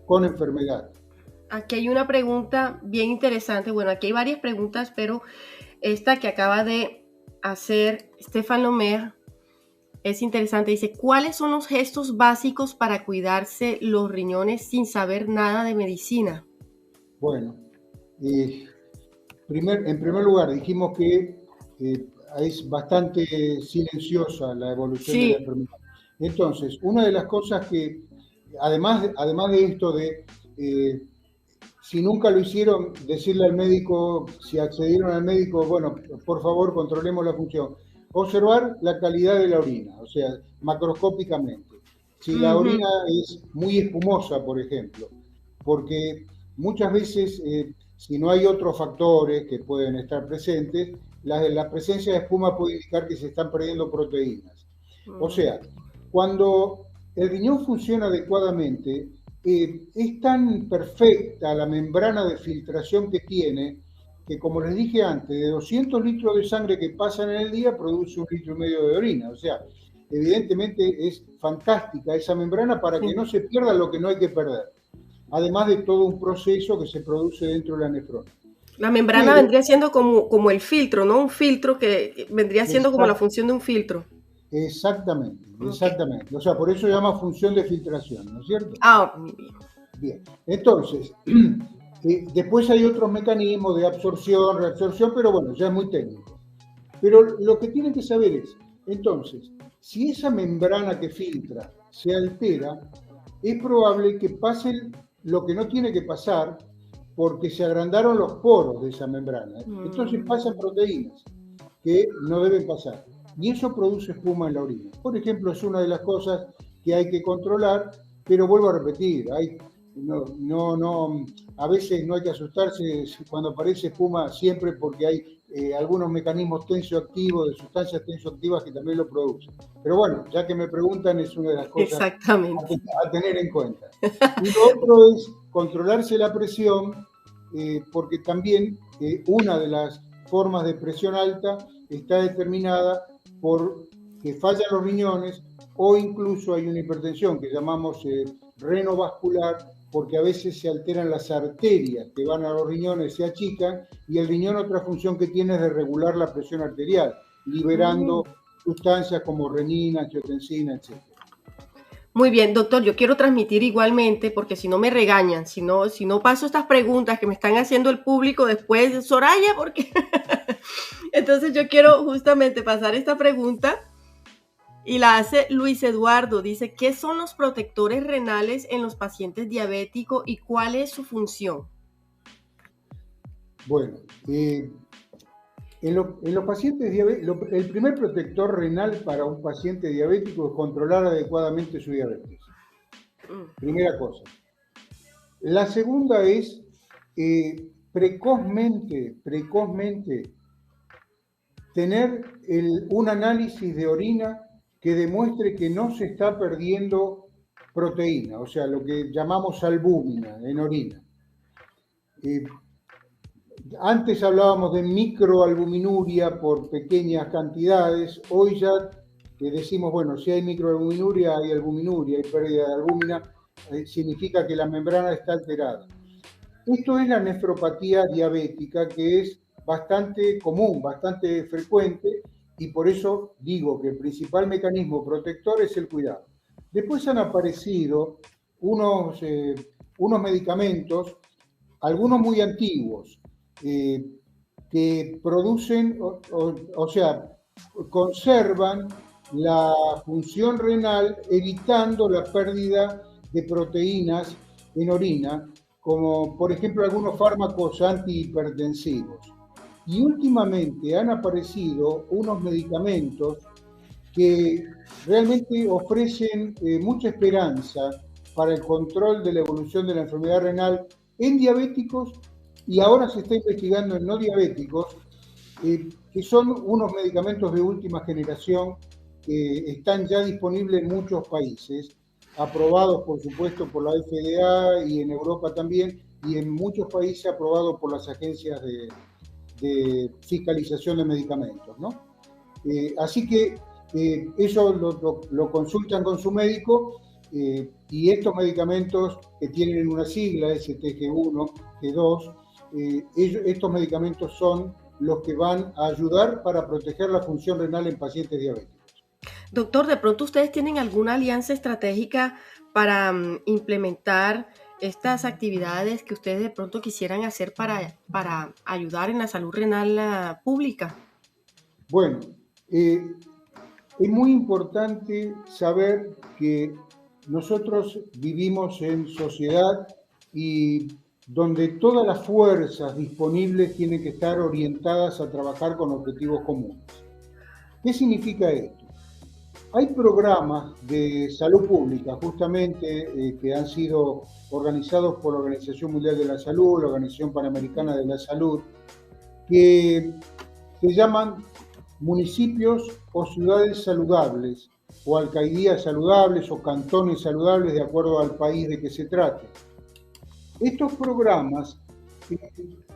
con enfermedad. Aquí hay una pregunta bien interesante. Bueno, aquí hay varias preguntas, pero esta que acaba de hacer Stefan Lomer es interesante. Dice, ¿cuáles son los gestos básicos para cuidarse los riñones sin saber nada de medicina? Bueno, en primer lugar, dijimos que es bastante silenciosa la evolución de la enfermedad. Entonces, una de las cosas que, además de esto de, si nunca lo hicieron, decirle al médico, si accedieron al médico, bueno, por favor, controlemos la función. Observar la calidad de la orina, o sea, macroscópicamente. Si la orina es muy espumosa, por ejemplo, porque muchas veces, si no hay otros factores que pueden estar presentes, la presencia de espuma puede indicar que se están perdiendo proteínas. O sea, cuando el riñón funciona adecuadamente, es tan perfecta la membrana de filtración que tiene, que como les dije antes, de 200 litros de sangre que pasan en el día, produce 1,5 litros de orina. O sea, evidentemente es fantástica esa membrana para que no se pierda lo que no hay que perder. Además de todo un proceso que se produce dentro de la nefrona. La membrana vendría siendo como el filtro, ¿no? Un filtro que vendría siendo como la función de un filtro. Exactamente, exactamente. O sea, por eso se llama función de filtración, ¿no es cierto? Bien. Entonces, después hay otros mecanismos de absorción, reabsorción, pero bueno, ya es muy técnico. Pero lo que tienen que saber es, entonces, si esa membrana que filtra se altera, es probable que pase lo que no tiene que pasar porque se agrandaron los poros de esa membrana. Entonces pasan proteínas que no deben pasar. Y eso produce espuma en la orina. Por ejemplo, es una de las cosas que hay que controlar, pero vuelvo a repetir, a veces no hay que asustarse cuando aparece espuma siempre porque hay algunos mecanismos tensioactivos, de sustancias tensioactivas que también lo producen. Pero bueno, ya que me preguntan, es una de las cosas a tener en cuenta. Y lo otro es controlarse la presión, porque también una de las formas de presión alta está determinada por que fallan los riñones o incluso hay una hipertensión que llamamos renovascular porque a veces se alteran las arterias que van a los riñones, se achican, y el riñón otra función que tiene es de regular la presión arterial, liberando sustancias como renina, angiotensina, etc. Muy bien, doctor, yo quiero transmitir igualmente, porque si no me regañan, si no paso estas preguntas que me están haciendo el público después, Soraya, porque entonces yo quiero justamente pasar esta pregunta y la hace Luis Eduardo. Dice, ¿qué son los protectores renales en los pacientes diabéticos y cuál es su función? Bueno, en los pacientes diabéticos, el primer protector renal para un paciente diabético es controlar adecuadamente su diabetes. Primera cosa. La segunda es precozmente tener un análisis de orina que demuestre que no se está perdiendo proteína, o sea, lo que llamamos albúmina en orina. Antes hablábamos de microalbuminuria por pequeñas cantidades, hoy ya decimos, bueno, si hay microalbuminuria, hay albuminuria, hay pérdida de albúmina, significa que la membrana está alterada. Esto es la nefropatía diabética, que es bastante común, bastante frecuente, y por eso digo que el principal mecanismo protector es el cuidado. Después han aparecido unos medicamentos, algunos muy antiguos, que producen, o sea, conservan la función renal evitando la pérdida de proteínas en orina, como por ejemplo algunos fármacos antihipertensivos. Y últimamente han aparecido unos medicamentos que realmente ofrecen mucha esperanza para el control de la evolución de la enfermedad renal en diabéticos, y ahora se está investigando en no diabéticos, que son unos medicamentos de última generación que están ya disponibles en muchos países, aprobados por supuesto por la FDA y en Europa también, y en muchos países aprobados por las agencias de fiscalización de medicamentos, ¿no? Así que eso lo consultan con su médico, y estos medicamentos que tienen una sigla, STG1, G2, estos medicamentos son los que van a ayudar para proteger la función renal en pacientes diabéticos. Doctor, ¿de pronto ustedes tienen alguna alianza estratégica para implementar estas actividades que ustedes de pronto quisieran hacer para ayudar en la salud renal pública? Bueno, es muy importante saber que nosotros vivimos en sociedad y donde todas las fuerzas disponibles tienen que estar orientadas a trabajar con objetivos comunes. ¿Qué significa esto? Hay programas de salud pública, justamente, que han sido organizados por la Organización Mundial de la Salud, la Organización Panamericana de la Salud, que se llaman municipios o ciudades saludables, o alcaldías saludables, o cantones saludables, de acuerdo al país de que se trate. Estos programas,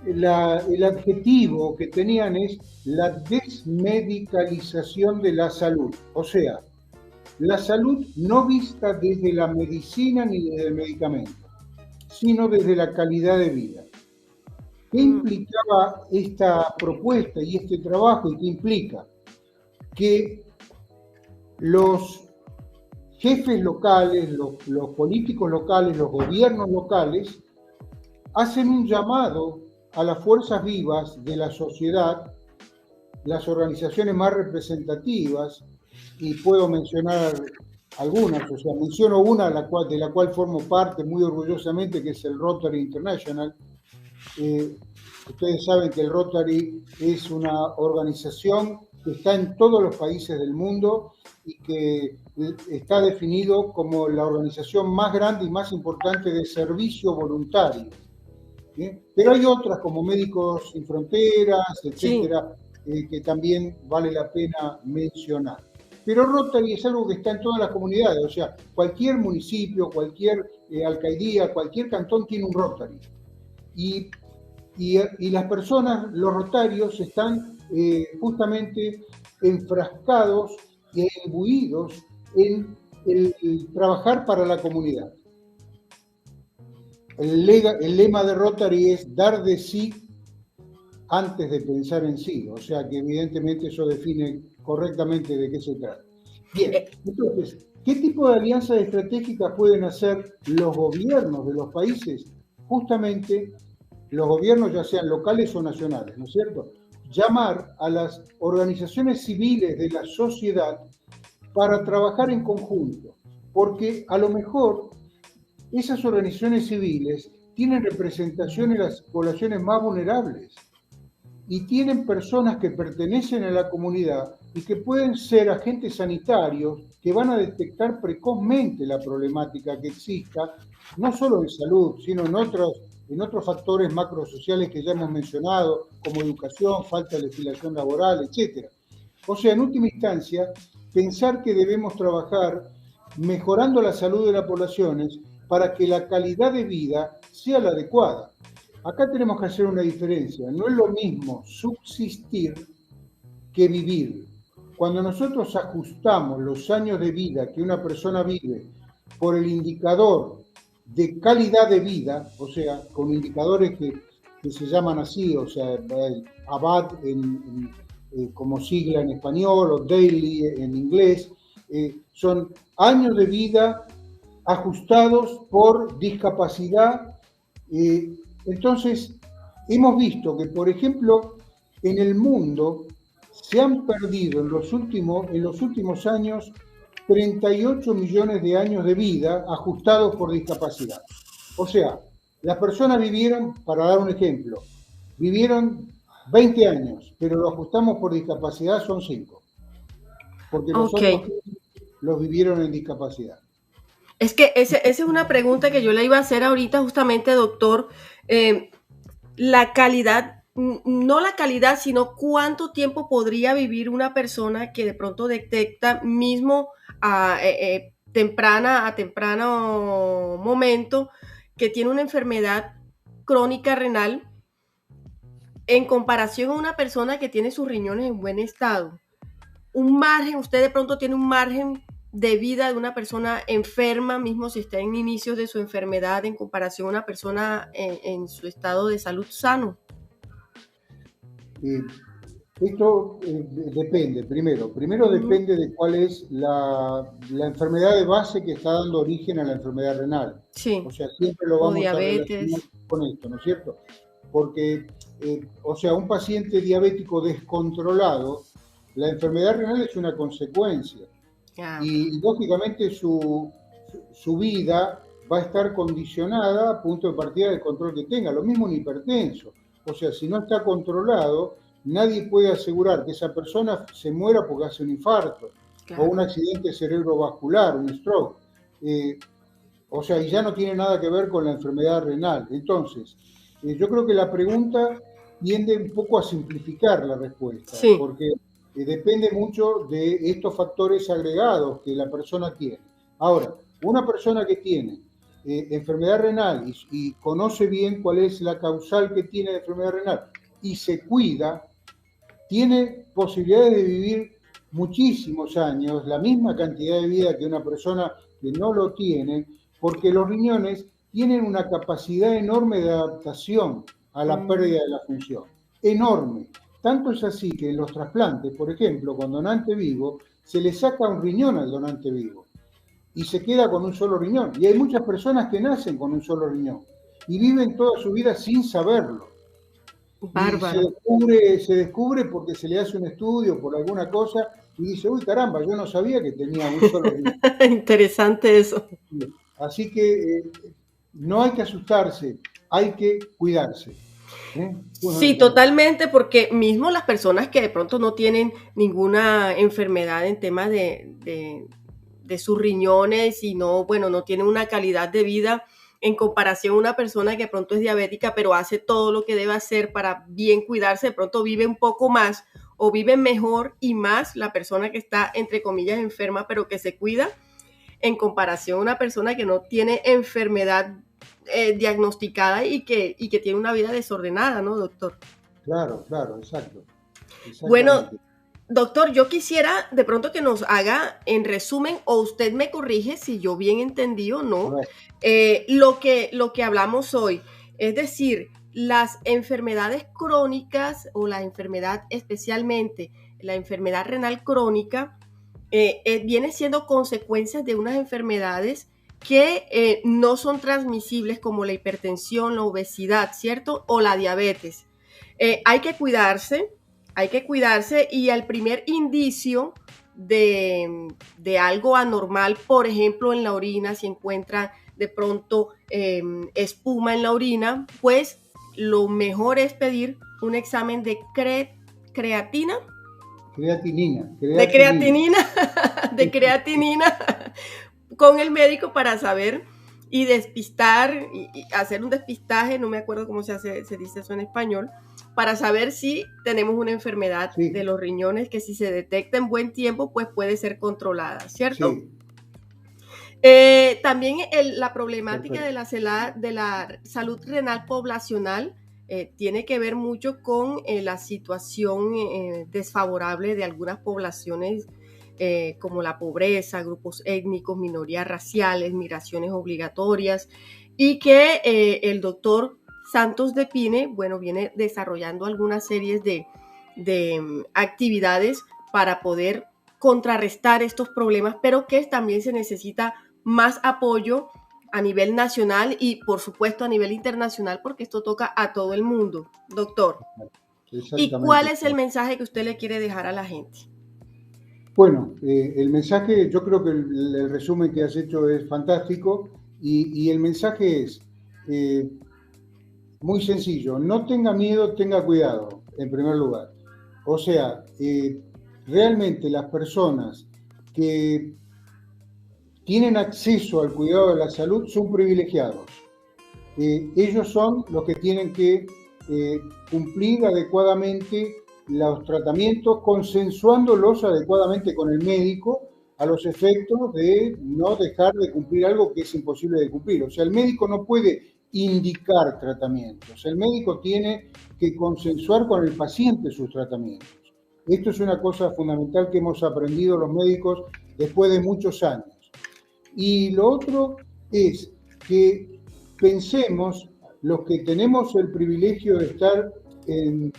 el adjetivo que tenían es la desmedicalización de la salud, o sea, la salud no vista desde la medicina ni desde el medicamento, sino desde la calidad de vida. ¿Qué implicaba esta propuesta y este trabajo? ¿Y qué implica? Que los jefes locales, los políticos locales, los gobiernos locales, hacen un llamado a las fuerzas vivas de la sociedad, las organizaciones más representativas, y puedo mencionar algunas, o sea, menciono una de la cual formo parte muy orgullosamente, que es el Rotary International. Ustedes saben que el Rotary es una organización que está en todos los países del mundo y que está definido como la organización más grande y más importante de servicio voluntario. ¿Bien? Pero hay otras como Médicos Sin Fronteras, etcétera, que también vale la pena mencionar. Pero Rotary es algo que está en todas las comunidades, o sea, cualquier municipio, cualquier alcaldía, cualquier cantón tiene un Rotary. Y las personas, los rotarios, están justamente enfrascados e imbuidos en el trabajar para la comunidad. el lema de Rotary es dar de sí antes de pensar en sí, o sea que evidentemente eso define correctamente de qué se trata. Bien, entonces, ¿qué tipo de alianzas estratégicas pueden hacer los gobiernos de los países? Justamente los gobiernos, ya sean locales o nacionales, ¿no es cierto? Llamar a las organizaciones civiles de la sociedad para trabajar en conjunto, porque a lo mejor esas organizaciones civiles tienen representación en las poblaciones más vulnerables y tienen personas que pertenecen a la comunidad y que pueden ser agentes sanitarios que van a detectar precozmente la problemática que exista, no solo en salud, sino en otros factores macrosociales que ya hemos mencionado, como educación, falta de legislación laboral, etc. O sea, en última instancia, pensar que debemos trabajar mejorando la salud de las poblaciones para que la calidad de vida sea la adecuada. Acá tenemos que hacer una diferencia. No es lo mismo subsistir que vivir. Cuando nosotros ajustamos los años de vida que una persona vive por el indicador de calidad de vida, o sea, con indicadores que se llaman así, o sea, el ABAD como sigla en español o daily en inglés, son años de vida ajustados por discapacidad. Entonces, hemos visto que, por ejemplo, en el mundo se han perdido en los últimos años 38 millones de años de vida ajustados por discapacidad. O sea, las personas vivieron, para dar un ejemplo, vivieron 20 años, pero lo ajustamos por discapacidad, son 5. Porque los otros los vivieron en discapacidad. Es que esa es una pregunta que yo le iba a hacer ahorita justamente, doctor. La calidad, no la calidad, sino cuánto tiempo podría vivir una persona que de pronto detecta mismo a temprano momento que tiene una enfermedad crónica renal en comparación a una persona que tiene sus riñones en buen estado. Un margen, usted de pronto tiene un margen de vida de una persona enferma, mismo si está en inicios de su enfermedad, en comparación a una persona en su estado de salud sano. Esto depende, primero depende de cuál es la enfermedad de base que está dando origen a la enfermedad renal. Sí. O sea, siempre lo vamos a relacionar con esto, ¿no es cierto? Porque, o sea, un paciente diabético descontrolado, la enfermedad renal es una consecuencia. Y lógicamente su vida va a estar condicionada a punto de partida del control que tenga. Lo mismo un hipertenso. O sea, si no está controlado, nadie puede asegurar que esa persona se muera porque hace un infarto o un accidente cerebrovascular, un stroke. O sea, y ya no tiene nada que ver con la enfermedad renal. Entonces, yo creo que la pregunta tiende un poco a simplificar la respuesta, sí, porque depende mucho de estos factores agregados que la persona tiene. Ahora, una persona que tiene enfermedad renal y conoce bien cuál es la causal que tiene de enfermedad renal y se cuida, tiene posibilidades de vivir muchísimos años, la misma cantidad de vida que una persona que no lo tiene, porque los riñones tienen una capacidad enorme de adaptación a la pérdida de la función. Enorme. Tanto es así que en los trasplantes, por ejemplo, con donante vivo, se le saca un riñón al donante vivo y se queda con un solo riñón. Y hay muchas personas que nacen con un solo riñón y viven toda su vida sin saberlo. Bárbaro. Y se descubre porque se le hace un estudio por alguna cosa y dice, uy, caramba, yo no sabía que tenía un solo riñón. Interesante eso. Así que no hay que asustarse, hay que cuidarse. Sí, totalmente, porque mismo las personas que de pronto no tienen ninguna enfermedad en temas de sus riñones y no tienen una calidad de vida en comparación a una persona que de pronto es diabética, pero hace todo lo que debe hacer para bien cuidarse, de pronto vive un poco más o vive mejor y más la persona que está, entre comillas, enferma, pero que se cuida, en comparación a una persona que no tiene enfermedad diagnosticada y que tiene una vida desordenada, ¿no, doctor? Claro, exacto. Bueno, Doctor, yo quisiera de pronto que nos haga en resumen, o usted me corrige si yo bien entendí o no, lo que hablamos hoy. Es decir, las enfermedades crónicas o la enfermedad, especialmente la enfermedad renal crónica, viene siendo consecuencias de unas enfermedades que no son transmisibles, como la hipertensión, la obesidad, ¿cierto? O la diabetes. Hay que cuidarse y al primer indicio de algo anormal, por ejemplo en la orina, si encuentran de pronto espuma en la orina, pues lo mejor es pedir un examen de creatina. De creatinina con el médico para saber y despistar y hacer un despistaje, no me acuerdo cómo se dice eso en español, para saber si tenemos una enfermedad de los riñones que si se detecta en buen tiempo, pues puede ser controlada, ¿cierto? Sí. También la problemática de la salud renal poblacional tiene que ver mucho con la situación desfavorable de algunas poblaciones, como la pobreza, grupos étnicos, minorías raciales, migraciones obligatorias, y que el doctor Santos de Pine, bueno, viene desarrollando algunas series de actividades para poder contrarrestar estos problemas, pero que también se necesita más apoyo a nivel nacional y, por supuesto, a nivel internacional, porque esto toca a todo el mundo, doctor. ¿Y cuál es el mensaje que usted le quiere dejar a la gente? Bueno, el mensaje, yo creo que el resumen que has hecho es fantástico y el mensaje es muy sencillo. No tenga miedo, tenga cuidado, en primer lugar. O sea, realmente las personas que tienen acceso al cuidado de la salud son privilegiados. Ellos son los que tienen que cumplir adecuadamente los tratamientos, consensuándolos adecuadamente con el médico a los efectos de no dejar de cumplir algo que es imposible de cumplir. O sea, el médico no puede indicar tratamientos. El médico tiene que consensuar con el paciente sus tratamientos. Esto es una cosa fundamental que hemos aprendido los médicos después de muchos años. Y lo otro es que pensemos, los que tenemos el privilegio de estar en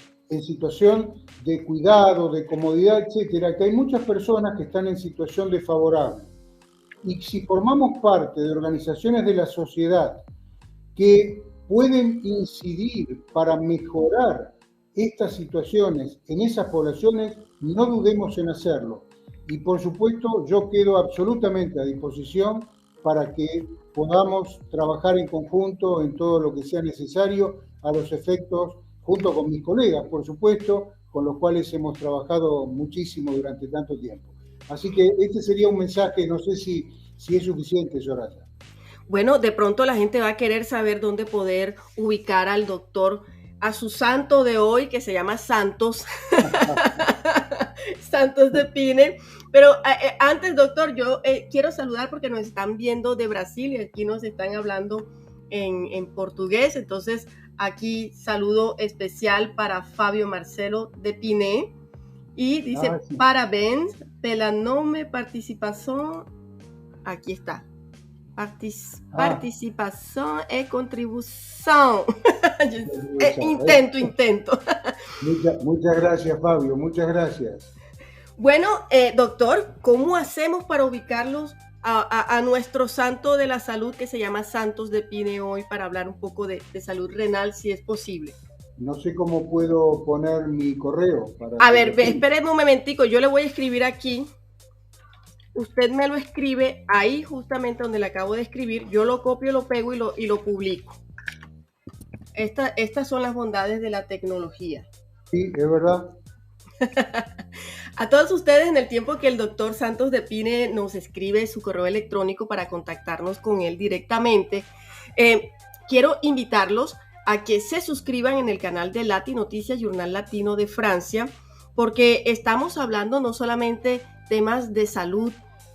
situación de cuidado, de comodidad, etcétera, que hay muchas personas que están en situación desfavorable. Y si formamos parte de organizaciones de la sociedad que pueden incidir para mejorar estas situaciones en esas poblaciones, no dudemos en hacerlo. Y por supuesto, yo quedo absolutamente a disposición para que podamos trabajar en conjunto en todo lo que sea necesario a los efectos, junto con mis colegas, por supuesto, con los cuales hemos trabajado muchísimo durante tanto tiempo. Así que este sería un mensaje, no sé si es suficiente, Soraya. Bueno, de pronto la gente va a querer saber dónde poder ubicar al doctor, a su santo de hoy, que se llama Santos, Santos de Pine. Pero antes, doctor, yo quiero saludar porque nos están viendo de Brasil y aquí nos están hablando en portugués. Entonces, aquí saludo especial para Fábio Marcelo de Pine. Y dice, sí. Parabéns pela nome participação. Aquí está. Participação e contribuição. Intento. Muchas gracias, Fabio, muchas gracias. Bueno, doctor, ¿cómo hacemos para ubicarlos a nuestro santo de la salud que se llama Santos de Pine hoy, para hablar un poco de salud renal, si es posible? No sé cómo puedo poner mi correo. A ver, espérenme un momentico, yo le voy a escribir aquí. Usted me lo escribe ahí justamente donde le acabo de escribir, yo lo copio, lo pego y lo publico. Estas son las bondades de la tecnología. Sí, es verdad. A todos ustedes, en el tiempo que el doctor Santos de Pine nos escribe su correo electrónico para contactarnos con él directamente, quiero invitarlos a que se suscriban en el canal de Lati Noticias, Journal Latino de Francia, porque estamos hablando no solamente temas de salud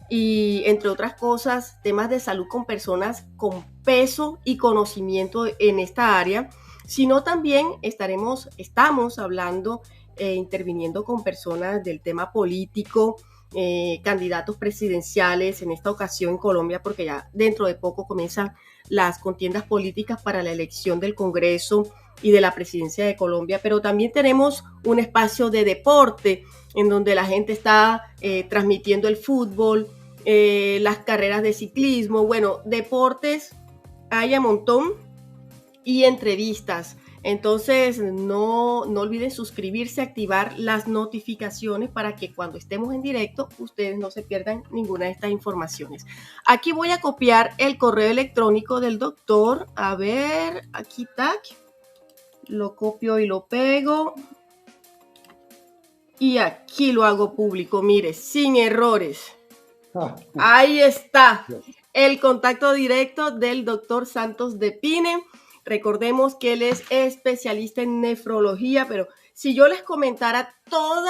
y, entre otras cosas, temas de salud con personas con peso y conocimiento en esta área, sino también estamos hablando interviniendo con personas del tema político, candidatos presidenciales, en esta ocasión en Colombia, porque ya dentro de poco comienzan las contiendas políticas para la elección del Congreso y de la presidencia de Colombia, pero también tenemos un espacio de deporte en donde la gente está transmitiendo el fútbol, las carreras de ciclismo, bueno, deportes hay a montón y entrevistas. Entonces no olviden suscribirse, activar las notificaciones para que cuando estemos en directo ustedes no se pierdan ninguna de estas informaciones. Aquí voy a copiar el correo electrónico del doctor. A ver, aquí está. Lo copio y lo pego. Y aquí lo hago público, mire, sin errores. Ahí está el contacto directo del doctor Santos de Pine. Recordemos que él es especialista en nefrología, pero si yo les comentara todos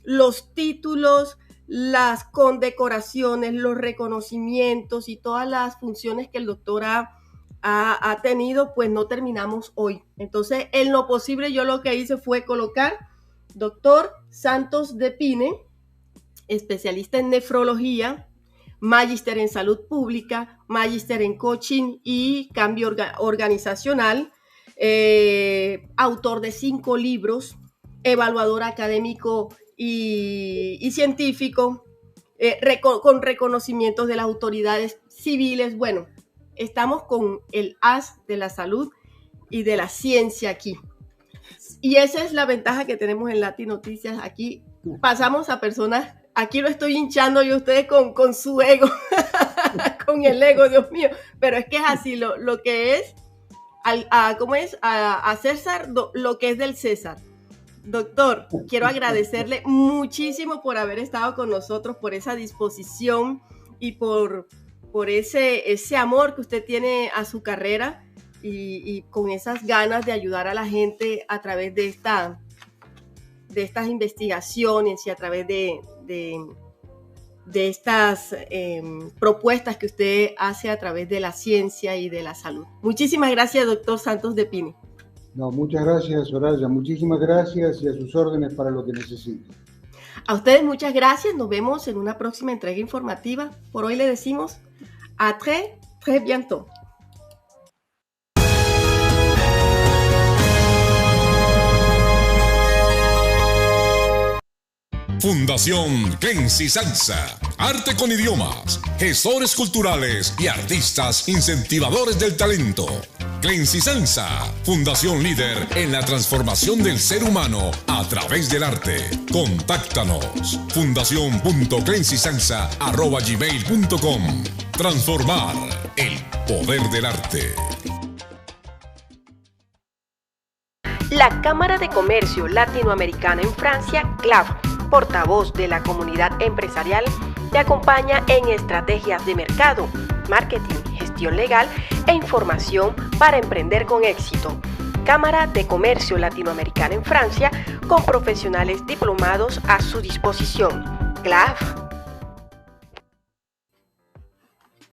los títulos, las condecoraciones, los reconocimientos y todas las funciones que el doctor ha tenido, pues no terminamos hoy. Entonces, en lo posible, yo lo que hice fue colocar doctor Santos de Pine, especialista en nefrología, magíster en salud pública, magíster en coaching y cambio organizacional, autor de 5 libros, evaluador académico y científico, con reconocimientos de las autoridades civiles. Bueno, estamos con el as de la salud y de la ciencia aquí. Y esa es la ventaja que tenemos en Lati Noticias. Aquí pasamos a personas. Aquí lo estoy hinchando yo a ustedes con su ego, con el ego, Dios mío. Pero es que es así, lo que es, a César, lo que es del César. Doctor, quiero agradecerle muchísimo por haber estado con nosotros, por esa disposición y por ese amor que usted tiene a su carrera y con esas ganas de ayudar a la gente a través de estas investigaciones y a través de estas propuestas que usted hace a través de la ciencia y de la salud. Muchísimas gracias, doctor Santos de Pine. No, muchas gracias, Soraya. Muchísimas gracias y a sus órdenes para lo que necesiten. A ustedes muchas gracias. Nos vemos en una próxima entrega informativa. Por hoy le decimos a très bientôt. Fundación Clency Salsa, arte con idiomas, gestores culturales y artistas incentivadores del talento. Clency Salsa, fundación líder en la transformación del ser humano a través del arte. Contáctanos, fundacion.clencysalsa@gmail.com. Transformar el poder del arte. La Cámara de Comercio Latinoamericana en Francia, CLAF, portavoz de la comunidad empresarial, te acompaña en estrategias de mercado, marketing, gestión legal e información para emprender con éxito. Cámara de Comercio Latinoamericana en Francia, con profesionales diplomados a su disposición. CLAF.